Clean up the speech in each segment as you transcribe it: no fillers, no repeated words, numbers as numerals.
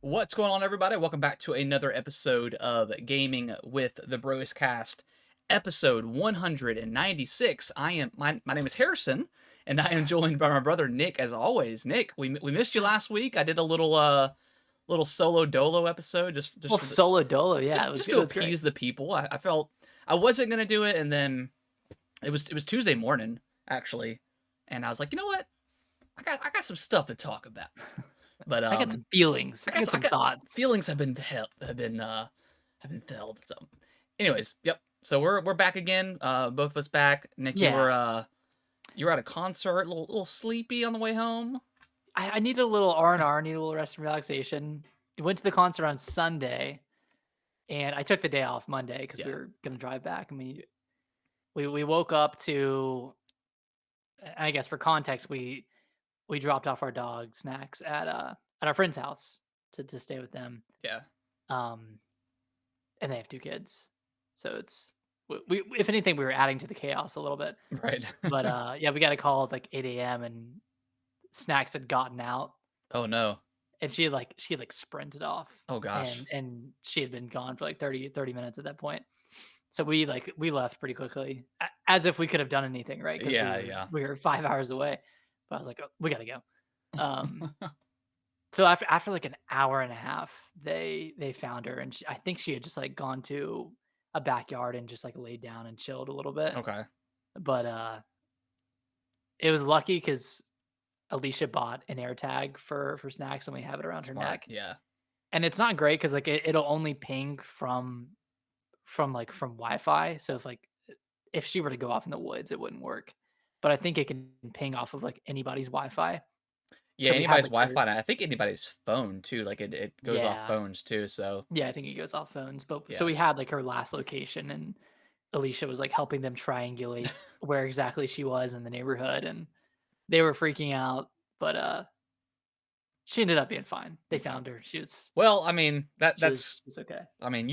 What's going on, everybody? Welcome back to another episode of Gaming with the Broscast, episode 196. My name is Harrison, and I am joined by my brother Nick, as always. Nick, we missed you last week. I did a little solo dolo episode just Well, for the solo dolo, yeah, just it to was great. appease the people. I felt I wasn't gonna do it, and then it was Tuesday morning actually, and I was like, you know what? I got some stuff to talk about, but I got some feelings. I got I some got thoughts. feelings have been filled. So, anyways, yep. So we're back again. Both of us back. Nick, Yeah, you were at a concert, a little sleepy on the way home. I need a little R&R, need a little rest and relaxation. Went to the concert on Sunday, and I took the day off Monday because we Yeah, were gonna drive back. And we woke up to, I guess for context, we dropped off our dog Snacks at our friend's house to stay with them. yeah, Um, and they have 2 kids, so it's we if anything, we were adding to the chaos a little bit. right. But, yeah, we got a call at, like, 8 a.m. and Snacks had gotten out, Oh no. and she had sprinted off, Oh gosh. and she had been gone for, like, thirty minutes at that point. So we left pretty quickly, a as if we could have done anything, right? Because Yeah, yeah. we were 5 hours away. But I was like, "Oh, we gotta go." Um, so after, like, an hour and a half, they found her, and I think she had just, like, gone to a backyard and just, like, laid down and chilled a little bit. Okay. But, it was lucky because Alicia bought an air tag for Snacks, and we have it around her Smart. neck. Yeah. And it's not great because like, it'll only ping from Wi-Fi, so if she were to go off in the woods, it wouldn't work. But I think it can ping off of, like, anybody's Wi-Fi. Yeah. So we had, Anybody's like, Wi-Fi, her. and I think anybody's phone too. Like it goes off Yeah. phones too. So Yeah, I think it goes off phones, but so yeah. we had, like, her last location, and Alicia was, like, helping them triangulate where exactly she was in the neighborhood, and they were freaking out, but, she ended up being fine. They Okay. found her. She was Well, I mean she was that's she was okay. I mean,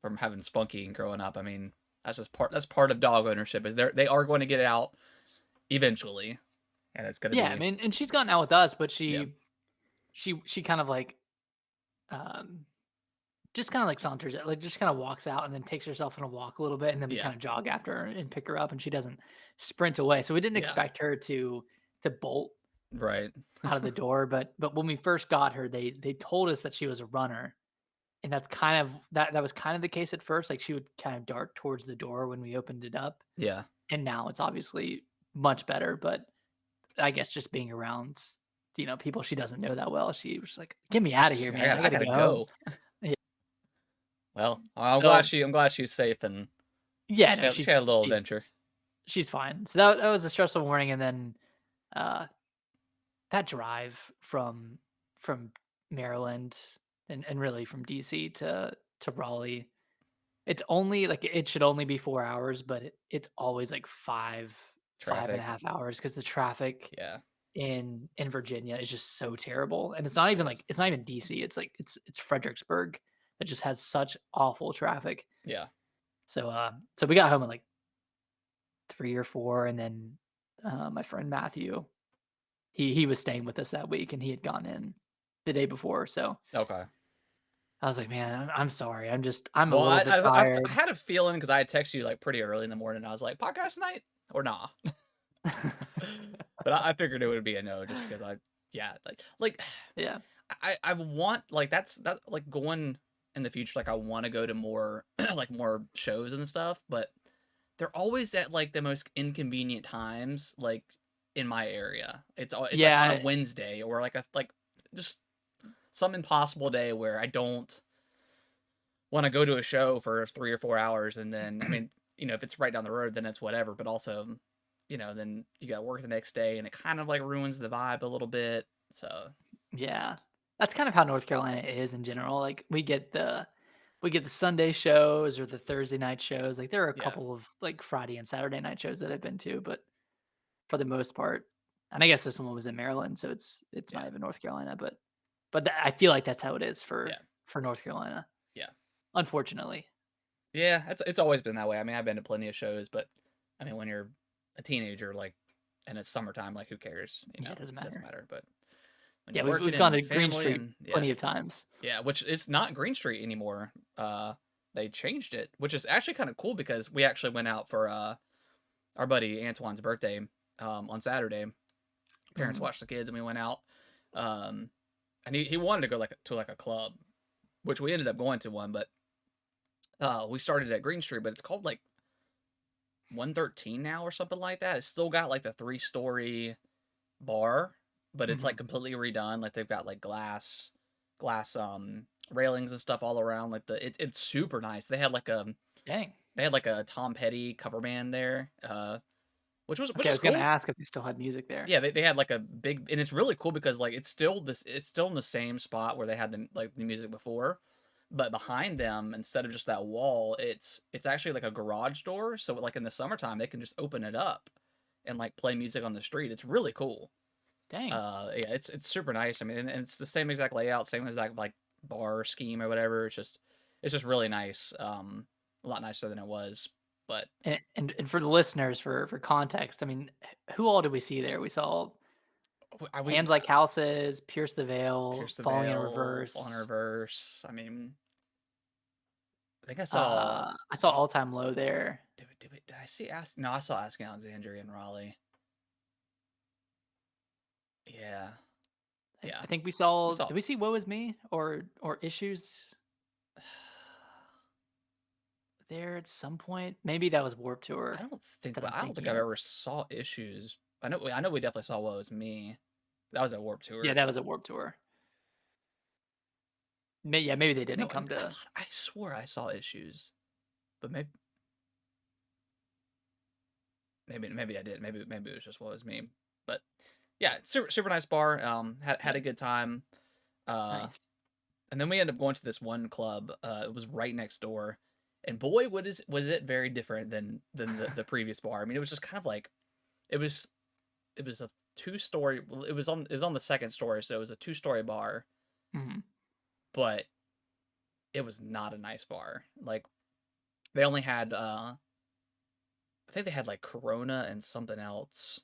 from having Spunky and growing up, I mean, that's part of dog ownership is they are going to get out eventually, and it's gonna Yeah, I be mean, and she's gotten out with us, but yeah, she kind of like, um, just kinda like saunters, like, just kinda walks out and then takes herself on a walk a little bit, and then we yeah, kinda jog after her and pick her up, and she doesn't sprint away. So we didn't yeah, expect her to bolt right, out of the door, but when we first got her, they told us that she was a runner, and that's kind of that was kind of the case at first. Like, she would kind of dart towards the door when we opened it up, yeah, and now it's obviously much better. But I guess just being around, people she doesn't know that well, she was like, "Get me out of here, man. I I gotta gotta go home." go. Yeah. Well, So I'm glad she's safe and yeah, no, she had a little she's adventure. she's fine. So that was a stressful morning, and then uh, that drive from Maryland and really from DC to Raleigh. It's only like it should only be 4 hours, but it's always like five and a Traffic, half hours because the traffic yeah, in Virginia is just so terrible. And it's not even DC. It's Fredericksburg that just has such awful traffic. yeah, So we got home at like 3 or 4, and then my friend Matthew, he was staying with us that week, and he had gone in the day before. So okay. I was like, man, I'm sorry. I'm a Well, little bit I tired. had a feeling because I had texted you like pretty early in the morning. I was like, podcast night or nah? But I figured it would be a no just because yeah, like Yeah. I want like that like going in the future, like I want to go to more like more shows and stuff, but they're always at like the most inconvenient times, like in my area. It's like on a Yeah. Wednesday or like just some impossible day where I don't want to go to a show for 3 or 4 hours, and then I mean, if it's right down the road, then it's whatever. But also, then you got work the next day, and it kind of like ruins the vibe a little bit. So Yeah. That's kind of how North Carolina is in general. Like, we get the Sunday shows or the Thursday night shows. Like, there are a yeah, couple of, like, Friday and Saturday night shows that I've been to, but for the most part, and I guess this one was in Maryland, so it's yeah, not even North Carolina, but I feel like that's how it is yeah, for North Carolina, yeah. unfortunately. Yeah, it's always been that way. I mean, I've been to plenty of shows, but I mean, when you're a teenager, like, and it's summertime, like, who cares? Yeah, it doesn't It doesn't matter. matter. But when Yeah, you're we've working gone and to Green family Street and yeah. plenty of times. Yeah, which it's not Green Street anymore. They changed it, which is actually kind of cool because we actually went out for our buddy Antoine's birthday on Saturday. Parents Mhm. watched the kids and we went out. Um, and he wanted to go like a club, which we ended up going to one, but we started at Green Street, but it's called like 113 now or something like that. It's still got like the 3-story bar, but it's like Mhm. completely redone. Like they've got like glass railings and stuff all around. Like it's super nice. Dang. They had like a Tom Petty cover band there, which Okay, I is was gonna cool. ask if they still had music there. Yeah, they had like a big, and it's really cool because like it's still in the same spot where they had the music before, but behind them, instead of just that wall, it's actually like a garage door. So like in the summertime, they can just open it up and like play music on the street. It's really cool. Dang. Yeah, it's super nice. I mean, and it's the same exact layout, same exact like bar scheme or whatever. It's just really nice. A lot nicer than it was. But And for the listeners, for context, I mean, who all did we see there? We saw we Hands Like Houses, Pierce the Veil, Pierce the Falling in Veil, Fall in Reverse. Reverse. I mean, I think I saw. I saw All Time Low there. Did I see Ask? No, I saw Asking Alexandria in Raleigh. Yeah, yeah. I think we We saw. saw. Did we see Woe Is Me or Issues there at some point? Maybe that was Warp Tour that I'm I don't think thinking I've of. ever saw Issues. I know we definitely saw What Was Me. That was at Warp Yeah, Tour. that was at Warp Tour. Yeah, maybe they No, didn't come to. I swore I saw Issues, but maybe I did. Maybe it was just What Was Me. But yeah, super nice bar. Had Yeah, a good time. Uh, nice. and then we ended up going to this one club. It was right next door, and boy, was it very different than the previous bar. I mean, it was just kind of like it was it was a 2-story. Well, it was on the second story, so it was a 2-story bar, Mhm. but it was not a nice bar. Like they only had I think they had like Corona and something else.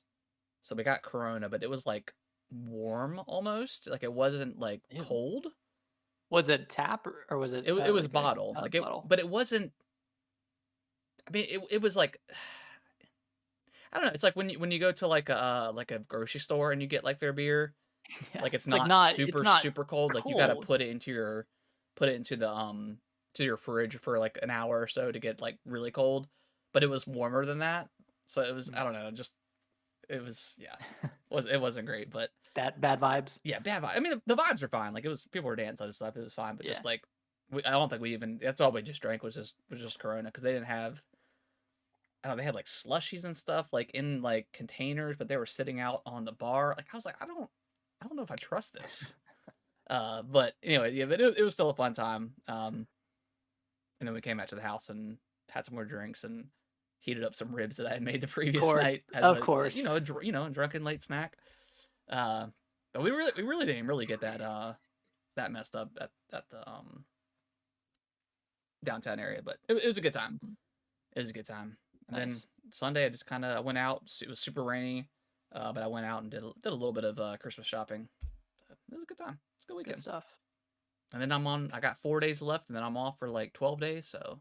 So we got Corona, but it was like warm almost. Like it wasn't like Ew. cold. Was it tap or was it It was like a bottle. out of bottle? But it wasn't. I mean, it was like I don't know. It's like when you go to like a grocery store and you get like their beer, Yeah, like it's it's like not not. It's super not super cold. Like you got to cold. put it into the to your fridge for like an hour or so to get like really cold. But it was warmer than that, so it was Mm. I don't know. Just it was yeah, it wasn't great, but Bad vibes. yeah, bad vibe. I mean, the vibes were fine. Like it was people were dancing and stuff. It was fine, but Yeah. just like I don't think we even. That's all we just drank was just Corona because they didn't have. I don't know. They had like slushies and stuff like in like containers, but they were sitting out on the bar. Like I was like, I don't know if I trust this. But anyway, yeah, but it was still a fun time. And then we came back to the house and had some more drinks and heated up some ribs that I had made the Of previous course. night as Of a course. a drunken late snack. Uh, but we really didn't really get that messed up at the downtown area, but it was a good time. Mhm. It was a good time. And then Nice. Sunday, I just kind of went out. It was super rainy, but I went out and did a little bit of Christmas shopping. It was a good time. It's a good Good weekend. stuff. And then I got 4 days left, and then I'm off for like 12 days. So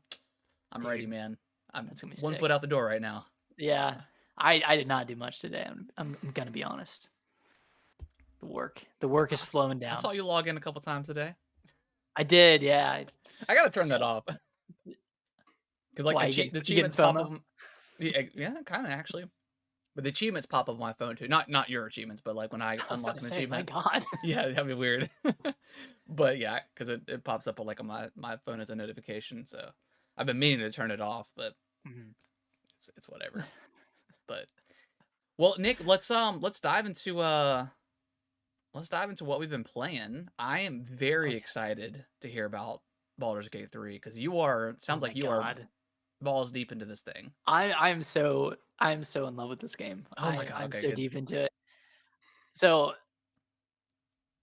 I'm ready, Dude, man. I'm that's gonna be 1 foot sick. out the door right now. Yeah. I did not do much today. I'm gonna be honest. The work is slowing I down. saw you log in a couple times today. I did, yeah. I gotta turn that off because like Why the you getting achievements pop FOMO? up. Yeah, kind of actually. But the achievements pop up on my phone too. Not your achievements, but like when I I was about unlock to an say, my achievement. God. Yeah, that'd be weird. But yeah, because it pops up on like on my phone as a notification. So I've been meaning to turn it off, but Mhm. it's whatever. But well, Nick, let's dive into what we've been playing. I am Oh very yeah. excited to hear about Baldur's Gate 3 because you are Oh sounds my like you are God. balls deep into this thing. I'm so in love with this game. Oh my god, I'm okay, so good. deep into it. So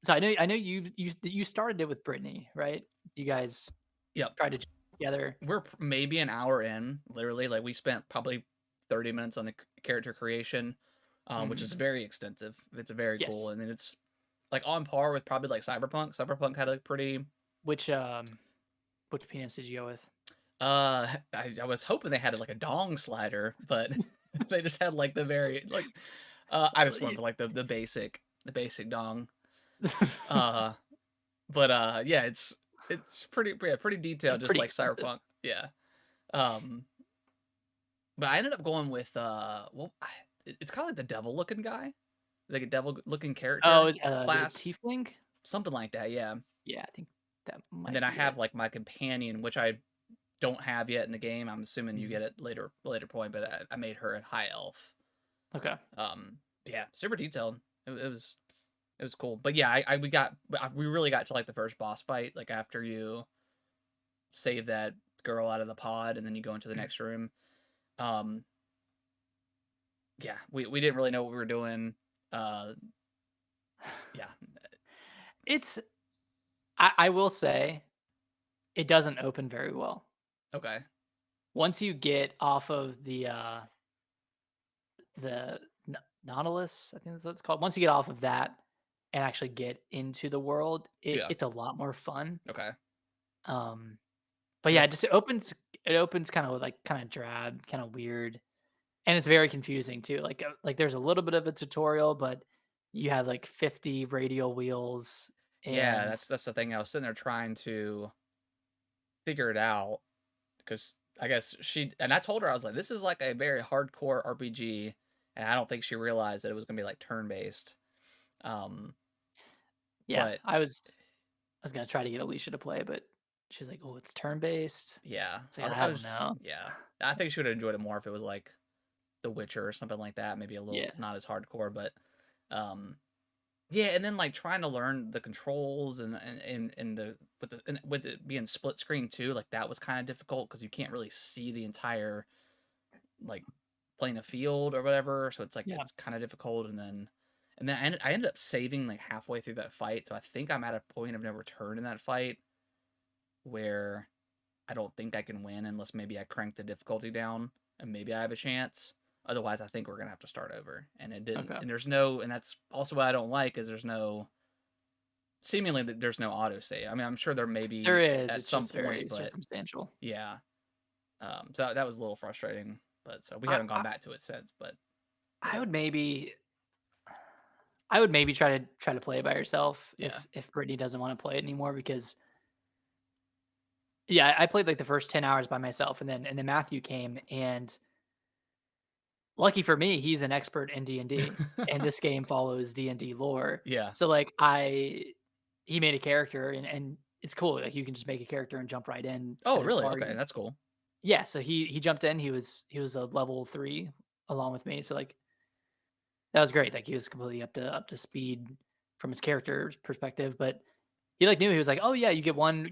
I know you started it with Brittany, right? You guys Yep. tried to together. We're maybe an hour in, literally. Like we spent probably 30 minutes on the character creation, which Mhm. is very extensive. It's very cool, Yes. and then like on par with probably like Cyberpunk. Cyberpunk had a pretty Which which penis did you go with? I was hoping they had like a dong slider, but they just had like the very like I just went for like the basic dong. Uh but yeah, it's pretty yeah, pretty detailed just Pretty like expensive. Cyberpunk. Yeah. Um but I ended up going with it's kind of like the devil looking guy, like a devil looking Oh, character the class, tiefling? something like that, yeah. Yeah, I think that And then might I be it. have like my companion, which I don't have yet in the game. I'm assuming you Mhm. get it later point, but I made her a high elf. Okay. Yeah, super detailed. It was cool. But yeah, we really got to like the first boss fight, like after you save that girl out of the pod and then you go into the Mhm. next room. Um, yeah, we didn't really know what we were doing. Uh, yeah, It's I will say it doesn't open very well. okay, Once you get off of the Nautilus, I think that's what it's called. Once you get off of that and actually get into the world, yeah, it's a lot more fun. okay, Um, but yeah, yeah, just it opens kind of like kind of drab, kind of weird, and it's very confusing too. Like there's a little bit of a tutorial, but you have like 50 radial wheels yeah. and That's the thing. I was sitting there trying to figure it out because I guess she and I told her I was like, this is like a very hardcore RPG, and I don't think she realized that it was gonna be like turn based. Um, yeah, but I was gonna try to get Alicia to play, but she's like, "Oh, it's turn based." yeah, It's like I I don't was know. yeah. I think she would have enjoyed it more if it was like The Witcher or something like that. Maybe a Yeah, little not as hardcore, but um, yeah. And then like trying to learn the controls and the with it being split screen too, like that was kind of difficult because you can't really see the entire like playing a field or whatever. So it's like yeah, it's kind of difficult. And then I ended up saving like halfway through that fight. So I think I'm at a point of no return in that fight where I don't think I can win unless maybe I crank the difficulty down and maybe I have a chance. Otherwise, I think we're gonna have to start over. And it didn't. okay. And there's no. And that's also what I don't like is there's no. Seemingly, there's no auto save. I mean, I'm sure there may There be is, at it's some just very point, but circumstantial. yeah. So that was a little frustrating. But so we I haven't gone I back to it since. But I yeah, would maybe try to play it by yourself yeah, if Brittany doesn't wanna play it anymore because yeah, I played, like, the first 10 hours by myself, and then Matthew came, and lucky for me, he's an expert in D&D, and this game follows D&D lore. yeah. So, like, I he made a character, and it's cool, like, you can just make a character and jump right in to Oh, their really? Okay, party. that's cool. Yeah, so he jumped in, he was a level 3 along with me, so, like, that was great, like, he was completely up to speed from his character's perspective, but he, like, knew he was like, "Oh, yeah, you get 1,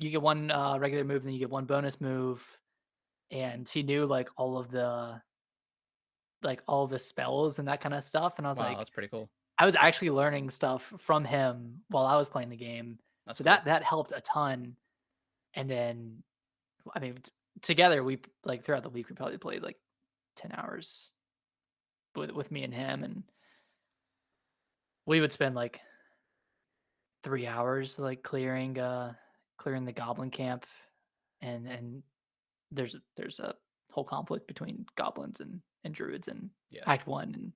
regular move, and then you get 1 bonus move," and he knew, like, all the spells and that kinda stuff, and I was Wow, like that's pretty cool. I was actually learning stuff from him while I was playing the game, That's so cool. that helped a ton, and then, I mean, together, like, throughout the week, we probably played, like, 10 hours with me and him, and we would spend, like, 3 hours, like, clearing the goblin camp, and there's a whole conflict between goblins and druids in Yeah, Act 1, and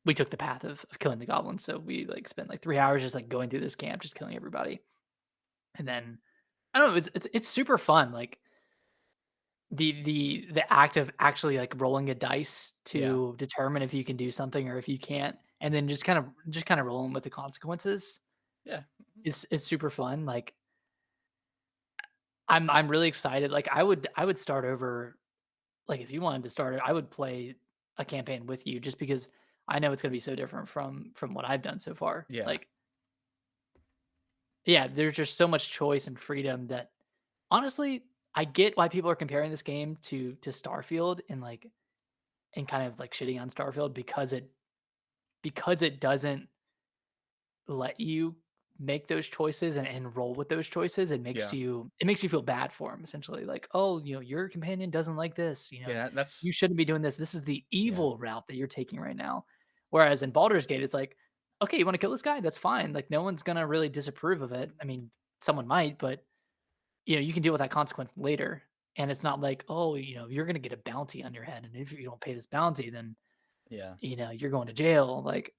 we took the path of killing the goblins, so we, like, spent, like, 3 hours just, like, going through this camp, just killing everybody, and then I don't know, it's super fun, like, the act of actually, like, rolling a dice yeah, to determine if you can do something or if you can't, and then just kinda rolling with the consequences yeah, is super fun, like, I'm really excited, like, I would start over like, if you wanted to start it, I would play a campaign with you just because I know it's gonna be so different from what I've done so far, yeah, like, yeah, there's just so much choice and freedom that honestly, I get why people are comparing this game to Starfield and kind of, like, shitting on Starfield because it doesn't let you make those choices and roll with those choices. yeah, It makes you feel bad for him essentially, like, "Oh, you know, your companion doesn't like this, you know, yeah. you That's shouldn't be doing this. This is the yeah, evil route that you're taking right now." Whereas in Baldur's Gate, it's like, okay, you want to kill this guy? That's fine. Like no one's gonna really disapprove of it. I mean, someone might, but you can deal with that consequence later. And it's not like, oh, you're gonna get a bounty on your head, and if you don't pay this bounty, then Yeah. you're going to jail. Like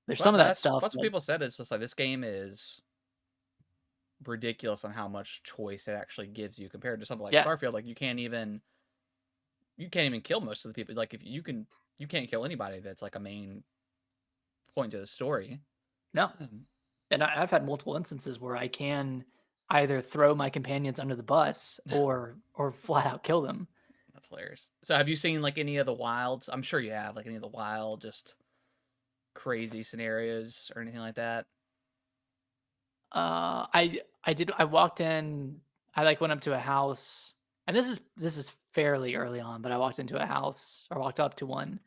there's some But of that that's stuff that's what that people said. It's just like this game is ridiculous on how much choice it actually gives you compared to something like yeah, Starfield. Like you can't even kill most of the people. Like if you can't kill anybody that's like a main point to the story. no. Um, And I've had multiple instances where I can either throw my companions under the bus or flat out kill them. That's hilarious. So have you seen like any of the wilds? I'm sure you have, like any of the wild, just crazy scenarios or anything like that. I walked in. I like went up to a house, and this is fairly early on, but I walked into a house or walked up to one,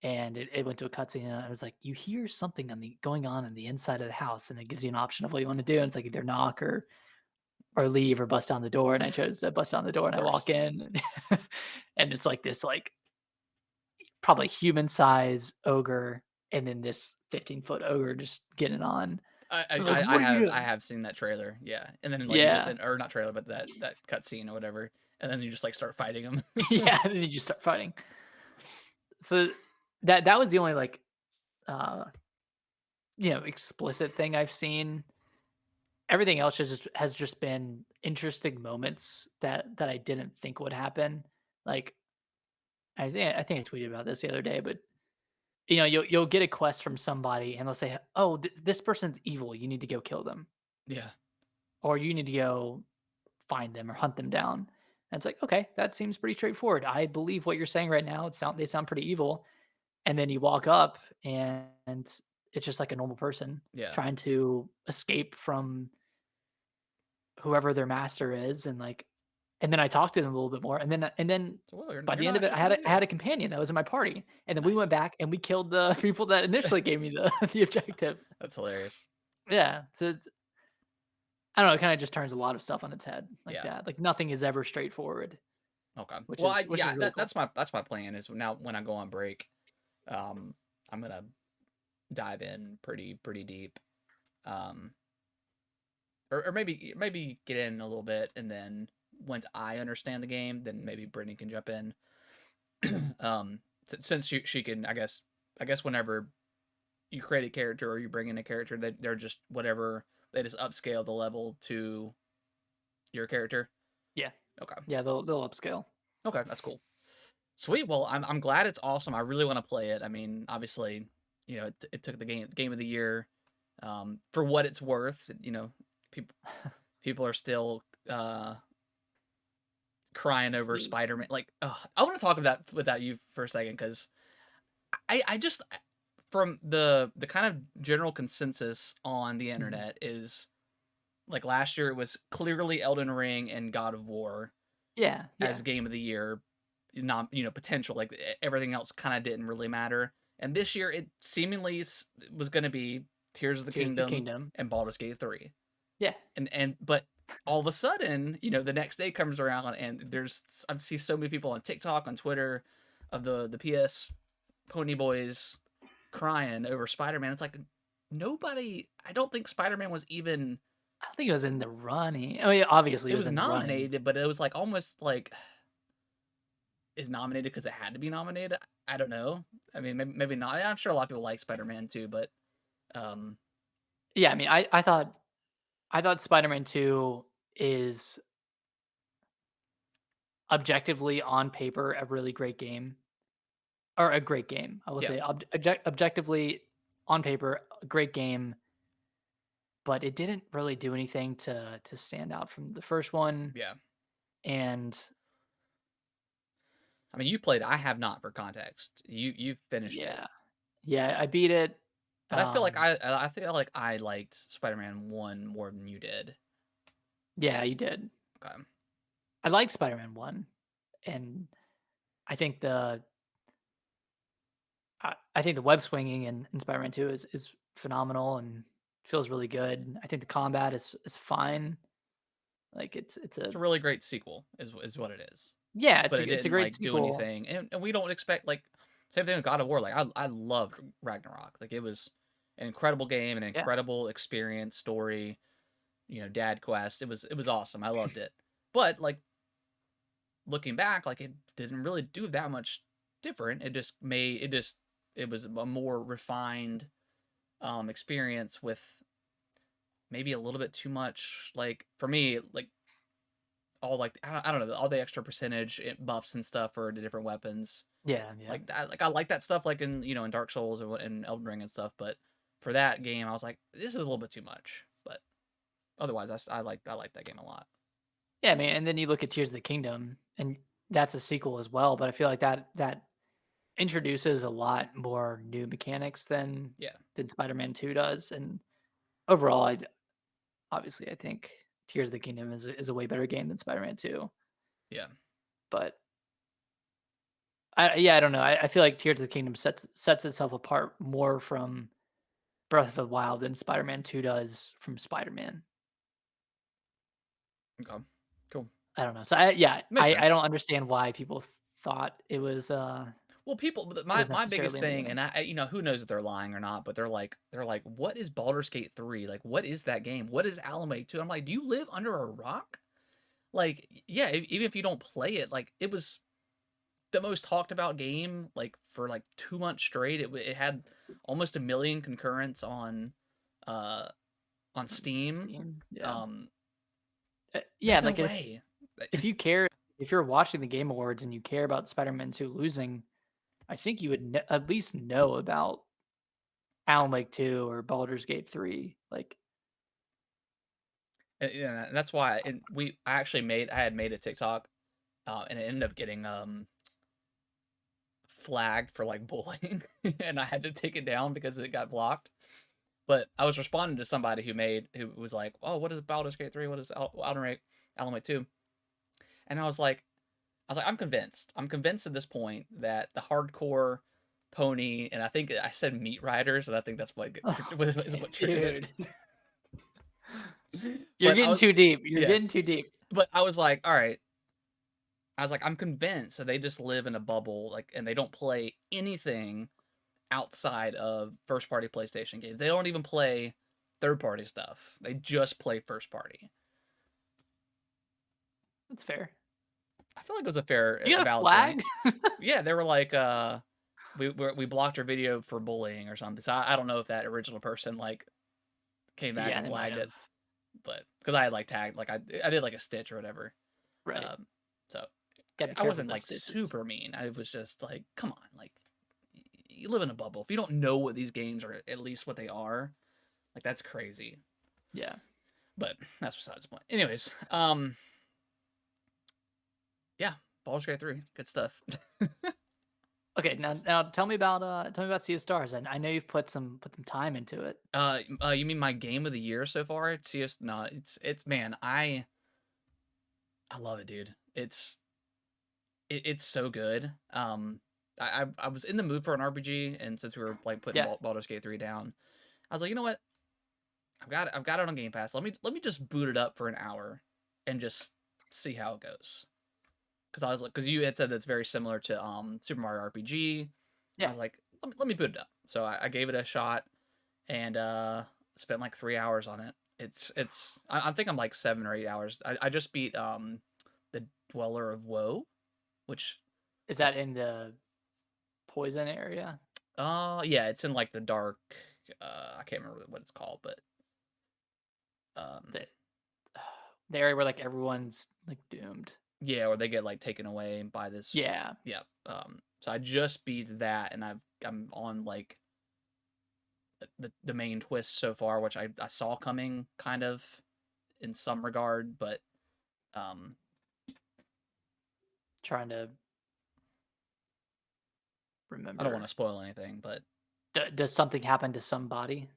and it went to a cutscene, and I was like, you hear something on the going on in the inside of the house, and it gives you an option of what you want to do, and it's like either knock or leave or bust down the door, and I chose to bust down the door, Of and I course. walk in, and it's like this like probably human size ogre, and then this 15-foot ogre just getting on. I I'm I like, I I "What are you have I doing?" have seen that trailer, yeah, and then like you just Yeah. said, or not trailer, but that cutscene or whatever, and then you just like start fighting them. Yeah, and then you just start fighting. So that was the only like, uh, explicit thing I've seen. Everything else has just been interesting moments that I didn't think would happen. Like, I think I tweeted about this the other day, but, you'll get a quest from somebody, and they'll say, "Oh, this person's evil, you need to go kill them." Yeah, Or you need to go find them or hunt them down. And it's like, okay, that seems pretty straightforward. I believe what you're saying right now. They sound pretty evil. And then you walk up and it's just like a normal person yeah. trying to escape from whoever their master is. And then I talked to them a little bit more. And then So well, you're by you're the end not of it, actually I too had bad I had either. a companion that was in my party. And then we went Nice. back and we killed the people that initially gave me the the objective. That's hilarious. Yeah. So it's I don't know, it kind of just turns a lot of stuff on its head like Yeah. that. Like nothing is ever straightforward. Okay. Which Well, is which is yeah, really cool. that's my plan is now when I go on break, um, I'm gonna dive in pretty deep, um, or maybe get in a little bit, and then once I understand the game, then maybe Brittany can jump in. Since she can, I guess whenever you create a character or you bring in a character, they're just whatever they just upscale the level to your character. Yeah. Okay. Yeah, they'll upscale. Okay, that's cool. Sweet. Well, I'm glad it's awesome. I really want to play it. I mean, obviously, it took the game of the year. For what it's worth, people people are still crying over Steve. Spider-Man. Like, I want to talk about without you for a second because I just from the kind of general consensus on the Mhm. internet is like last year it was clearly Elden Ring and God of War Yeah, as yeah. game of the year, not potential. Like everything else kind of didn't really matter. And this year it seemingly was going to be Tears of the Tears of the Kingdom Kingdom. and Baldur's Gate 3. Yeah. And but all of a sudden, the next day comes around and I see so many people on TikTok, on Twitter, of the PS Pony Boys crying over Spider-Man. It's like nobody. I don't think Spider-Man was even. I don't think it was in the running. Oh, yeah, obviously It it was was in the running. nominated, but it was like almost like is nominated because it had to be nominated. I don't know. I mean, maybe not. I'm sure a lot of people like Spider-Man too, but um, Yeah, I mean, I thought Spider-Man 2 is objectively on paper a really great game, or a great game. I will yeah, say objectively on paper, a great game, but it didn't really do anything to stand out from the first one. yeah. And I mean, you played. I have not, for context. You've finished it, yeah, yeah, I beat it. but I feel like Um, I liked Spider-Man 1 more than you did. yeah, you did. Okay. I liked Spider-Man 1, and I think the I think the web swinging in Spider-Man 2 is phenomenal and feels really good. I think the combat is fine. Like it's It's a a really great sequel, is what it is. yeah, But it it's a didn't great like do sequel. anything, and we don't expect like. Same thing with God of War. Like I loved Ragnarok. Like it was an incredible game, an Yeah. incredible experience, story. Dad quest. It was awesome. I loved it. But like looking back, like it didn't really do that much different. It was a more refined experience with maybe a little bit too much, like for me, like all like I don't know, all the extra percentage buffs and stuff for the different weapons. Yeah, yeah. Like I like that stuff, like in in Dark Souls and Elden Ring and stuff. But for that game, I was like, this is a little bit too much. But otherwise, I like that game a lot. Yeah, I mean, and then you look at Tears of the Kingdom, and that's a sequel as well, but I feel like that introduces a lot more new mechanics Yeah, than Spider-Man 2 does, and overall, obviously, I think Tears of the Kingdom is a way better game than Spider-Man 2, yeah. but I don't know, I feel like Tears of the Kingdom sets itself apart more from Breath of the Wild than Spider-Man 2 does from Spider-Man. Okay, cool. I don't know. So I Makes I sense. don't understand why people thought Well, people, it was my biggest necessarily in the thing, and beginning. who knows if they're lying or not, but they're like, what is Baldur's Gate 3? Like, what is that game? What is Alamate 2? I'm like, do you live under a rock? Like, yeah, even if you don't play it, like, it was the most talked about game, like, for like 2 months straight. It had almost a million concurrents uh, on Steam. Steam, yeah. Um, Yeah, there's no like way. if you're watching the Game Awards and you care about Spider-Man 2 losing, I think you would at least know about Alan Wake 2 or Baldur's Gate 3. Like, Yeah, that's why, and I had made a TikTok, and it ended up getting flagged for like bullying, and I had to take it down because it got blocked. But I was responding to somebody who was like, "Oh, what is Baldur's Gate 3? What is Alan Wake 2?" And I was like, I'm convinced. I'm convinced at this point that the hardcore pony, and I think I said meat riders, and I think that's what oh, is what triggered it. dude, you're But I getting was too deep. You're yeah, getting too deep. but I was like, all right. I was like, I'm convinced that they just live in a bubble, like, and they don't play anything outside of first party PlayStation games. They don't even play third party stuff. They just play first party. That's fair. I feel like it was a fair, You a got valid point. flagged? Yeah, they were like, we blocked your video for bullying or something. So I don't know if that original person like came back Yeah, and they might flagged have. it, but because I had like tagged, like I did like a stitch or whatever. Right. Um, so Gotta be I careful wasn't with those like stitches. super mean. I was just like, come on, like you live in a bubble. If you don't know what these games are, at least what they are, like that's crazy. Yeah. But that's besides the point. Anyways, yeah, Baldur's Gate 3, good stuff. Okay, now tell me about Sea of Stars. I know you've put some time into it. You mean my game of the year so far? It's just no, it's man, I love it, dude. It's so good. I was in the mood for an RPG, and since we were like putting Yeah. Baldur's Gate 3 down, I was like, you know what? I've got it on Game Pass. Let me just boot it up for an hour and just see how it goes. Because I was like, because you had said that's very similar to Super Mario RPG. I Yeah. was like, let me boot it up. So I gave it a shot and spent like 3 hours on it. I think I'm like 7 or 8 hours. I just beat the Dweller of Woe, which Is I that in the poison area? yeah, it's in like the dark. I can't remember what it's called, but um The the area where like everyone's like doomed. yeah, or they get like taken away by this. Yeah. Yeah. So I just beat that, and I'm on like the main twist so far, which I saw coming kind of in some regard, but um Trying to I don't want to remember. spoil anything, but Does something happen to somebody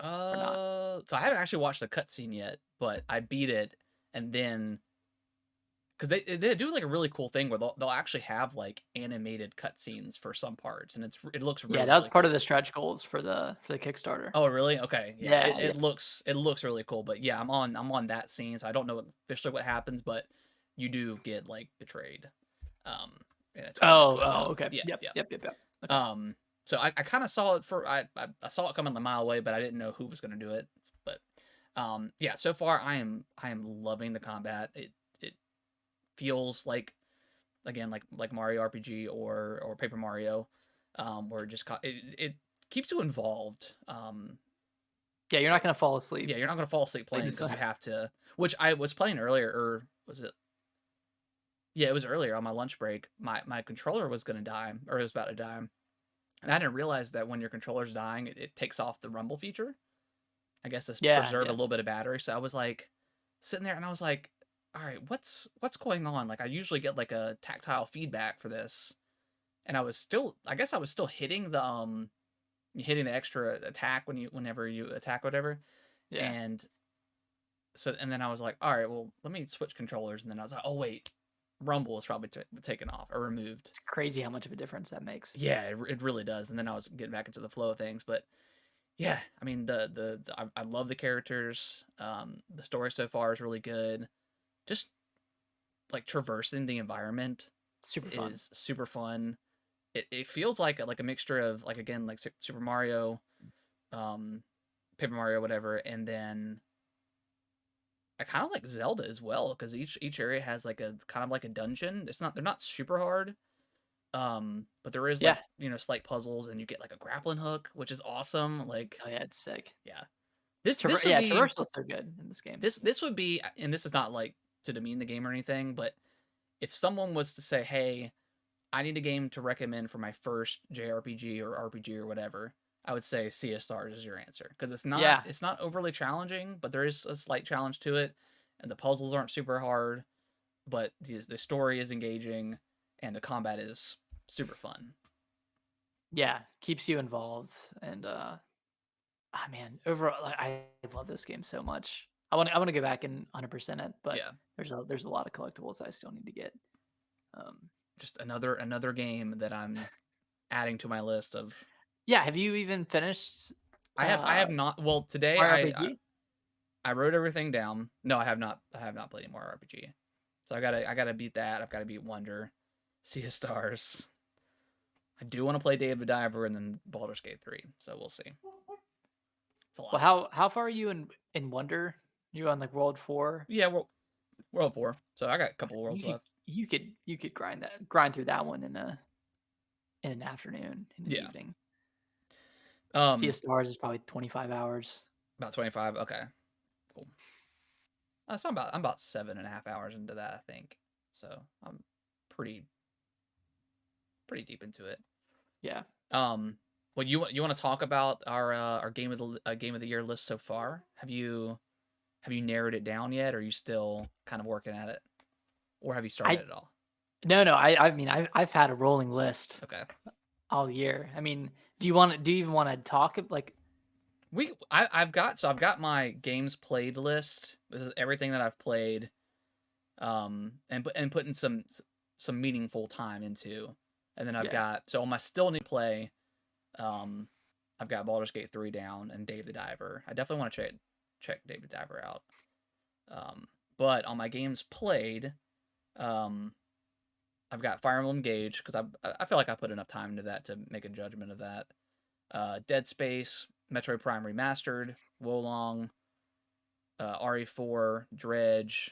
or not? so I haven't actually watched the cutscene yet, but I beat it, and then because they do like a really cool thing where they'll actually have like animated cutscenes for some parts, and it looks Yeah, really that was really part of cool. the stretch goals for the Kickstarter. Oh really? Okay, yeah. Yeah, It looks really cool, but yeah, I'm on that scene, so I don't know officially what happens, but you do get like betrayed. Um, in a 20-minute Oh, twist oh, of okay. yeah, Yep, yeah. yep, yep, yep. Okay. So I kind of saw it for I saw it coming a mile away, but I didn't know who was going to do it. But yeah, so far I am loving the combat. It feels like, again, like Mario RPG or Paper Mario, where it keeps you involved. Yeah, you're not gonna fall asleep Yeah, you're not gonna fall asleep playing playing this because one. you have to. Which I was playing earlier, or was it? Yeah, it was earlier on my lunch break. My controller was gonna die, or it was about to die, and I didn't realize that when your controller's dying, it takes off the rumble feature. I guess to Yeah, preserve a yeah, little bit of battery. So I was like sitting there, and I was like, all right, what's going on? Like I usually get like a tactile feedback for this, and I guess I was still hitting the extra attack whenever you attack whatever, yeah. and and then I was like, all right, well, let me switch controllers, and then I was like, oh wait, rumble is probably taken off or removed. It's crazy how much of a difference that makes. Yeah, it really does. And then I was getting back into the flow of things, but yeah, I mean I love the characters. The story so far is really good. Just like traversing the environment Super fun. is super fun. It feels like a mixture of, like, again, like Super Mario, um, Paper Mario, whatever, and then I kind of like Zelda as well, because each area has like a kind of like a dungeon. They're not super hard, but there is, Yeah. like, slight puzzles, and you get like a grappling hook, which is awesome. Like, Oh yeah, it's sick. yeah, this would Yeah, be traversal's so good in this game. this would be, and this is not like to demean the game or anything, but if someone was to say, hey, I need a game to recommend for my first JRPG or RPG or whatever, I would say Sea of Stars is your answer, because Yeah, it's not overly challenging, but there is a slight challenge to it, and the puzzles aren't super hard, but the story is engaging, and the combat is super fun. yeah, keeps you involved, and man, overall, like, I love this game so much. I want to go back and 100% it, but Yeah, there's a lot of collectibles I still need to get. Um, just another game that I'm adding to my list of. yeah, have you even finished I have not. Well, today Mario RPG? I wrote everything down. No, I have not played any more RPG. So I gotta beat that. I've got to beat Wonder, Sea of Stars. I do want to play Dave the Diver and then Baldur's Gate 3. So we'll see. It's a Well, lot. how far are you in Wonder? You on like World 4? Yeah, World 4. So I got a couple worlds You could left. you could grind through that one in an afternoon, in an Yeah. evening. Sea of Um, Stars is probably 25 hours. about 25. Okay, cool. So I'm about 7.5 hours into that, I think. So I'm pretty deep into it. Yeah. Um, well, you want to talk about our game of the year list so far? Have you narrowed it down yet, or are you still kind of working at it, or have you started I at all? No, no, I mean, I've had a rolling list Okay. all year. I mean, do you even wanna talk like I've got my games played list. This is everything that I've played, and putting some meaningful time into, and then I've yeah. got, so on my still need to play, um, I've got Baldur's Gate 3 down and Dave the Diver. I definitely want to check Dave the Diver out. But on my games played, um, I've got Fire Emblem Engage, because I feel like I put enough time into that to make a judgment of that. Dead Space, Metroid Prime Remastered, Wolong, RE4, Dredge,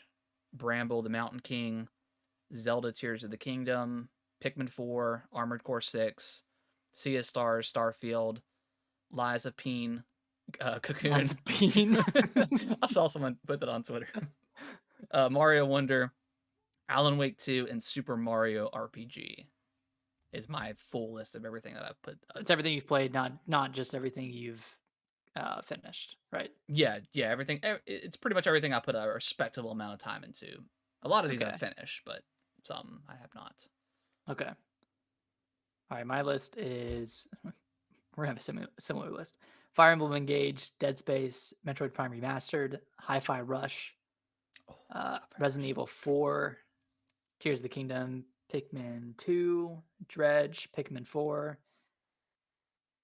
Bramble the Mountain King, Zelda Tears of the Kingdom, Pikmin 4, Armored Core 6, Sea of Stars, Starfield, Lies of Peen, Cocoon. Bean. I saw someone put that on Twitter. Mario Wonder, Alan Wake 2, and Super Mario RPG is my full list of everything that I've put. It's everything you've played, not just everything you've, finished, right? Yeah, everything. It's pretty much everything I put a respectable amount of time into. A lot of these I've Okay, finished, but some I have not. okay. Alright, my list is we're gonna have a similar list. Fire Emblem Engage, Dead Space, Metroid Prime Remastered, Hi-Fi Rush, Oh, Resident Evil 4, Tears of the Kingdom, Pikmin 2, Dredge, Pikmin 4,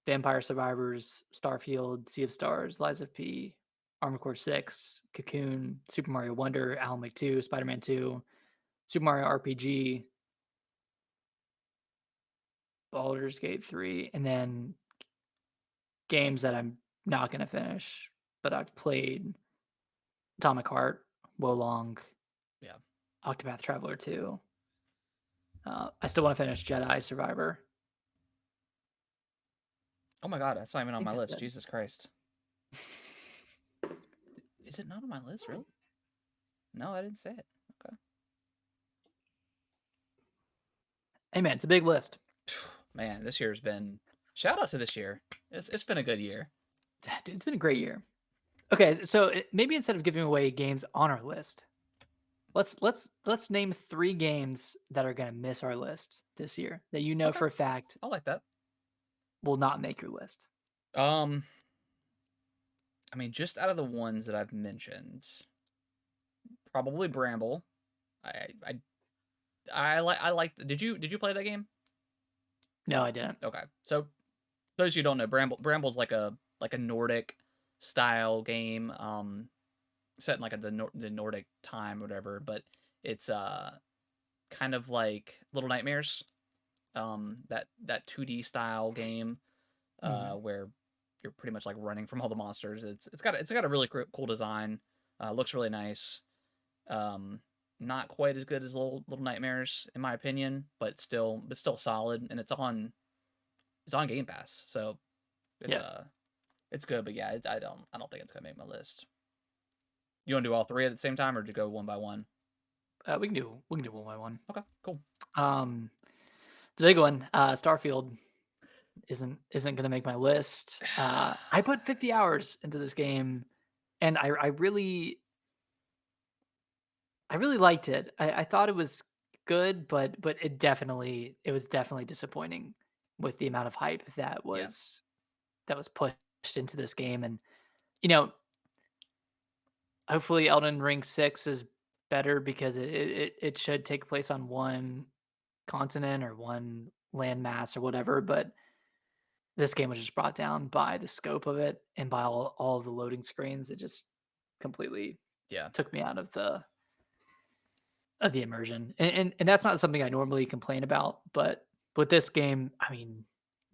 Vampire Survivors, Starfield, Sea of Stars, Lies of P, Armored Core 6, Cocoon, Super Mario Wonder, Alan Wake 2, Spider-Man 2, Super Mario RPG, Baldur's Gate 3, and then games that I'm not gonna finish, but I've played Atomic Heart, Wolong, Yeah. Octopath Traveler 2. I still want to finish Jedi Survivor. Oh my god, that's not even I on think my that's list. it. Jesus Christ. Is it not on my list, really? No, I didn't say it. Okay. Hey man, it's a big list. Man, this year's been shout out to this year. It's been a good year. Dude, it's been a great year. Okay, so maybe instead of giving away games on our list, let's name 3 games that are gonna miss our list this year that you know Okay. for a fact I like that. will not make your list. Um I mean, just out of the ones that I've mentioned, probably Bramble. I I I like did you play that game? No, I didn't. Okay. So those who don't know, Bramble's like a Nordic style game, set in like the Nordic time or whatever, but it's kind of like Little Nightmares, that 2D style game, Mhm. where you're pretty much like running from all the monsters. It's got a really cool design. Looks really nice. Um, Not quite as good as Little Nightmares in my opinion, but still solid, and it's on Game Pass, so it's Yeah. uh it's good. But yeah, I don't think it's gonna make my list. You want to do all three at the same time, or to go one by one? We can do one by one. Okay, cool. Um, it's a big one. Starfield isn't gonna make my list. I put 50 hours into this game, and I really liked it. I thought it was good, but it was definitely disappointing with the amount of hype Yeah, that was pushed into this game. And you know, hopefully Elden Ring 6 is better because it should take place on one continent or one landmass or whatever. But this game was just brought down by the scope of it and by all of the loading screens. It just completely yeah, took me out of the immersion. And that's not something I normally complain about, but with this game, I mean,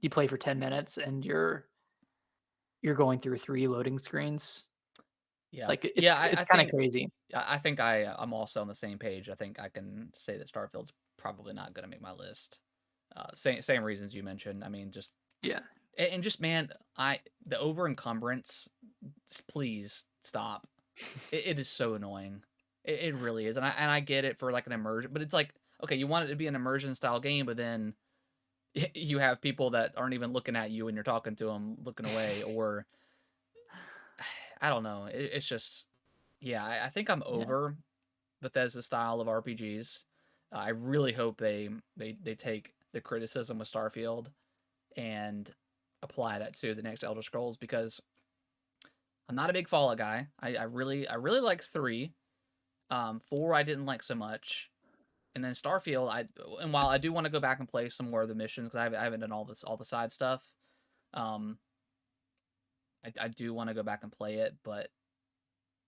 you play for 10 minutes and you're going through 3 loading screens. yeah, Like yeah. it's I kind of think crazy. I think I'm also on the same page. I think I can say that Starfield's probably not gonna make my list. Same reasons you mentioned. I mean, just Yeah. and just man, I the over encumbrance. Please stop. It is so annoying. It really is, and I get it for like an immersion, but it's like okay, you want it to be an immersion style game, but then you have people that aren't even looking at you when you're talking to them, looking away, or I don't know. It's just yeah. I think I'm Yeah. over Bethesda style of RPGs. I really hope they take the criticism with Starfield and apply that to the next Elder Scrolls because I'm not a big Fallout guy. I really like 3. 4 I didn't like so much. And then Starfield, and while I do want to go back and play some more of the missions because I haven't done all the side stuff, um, I do want to go back and play it, but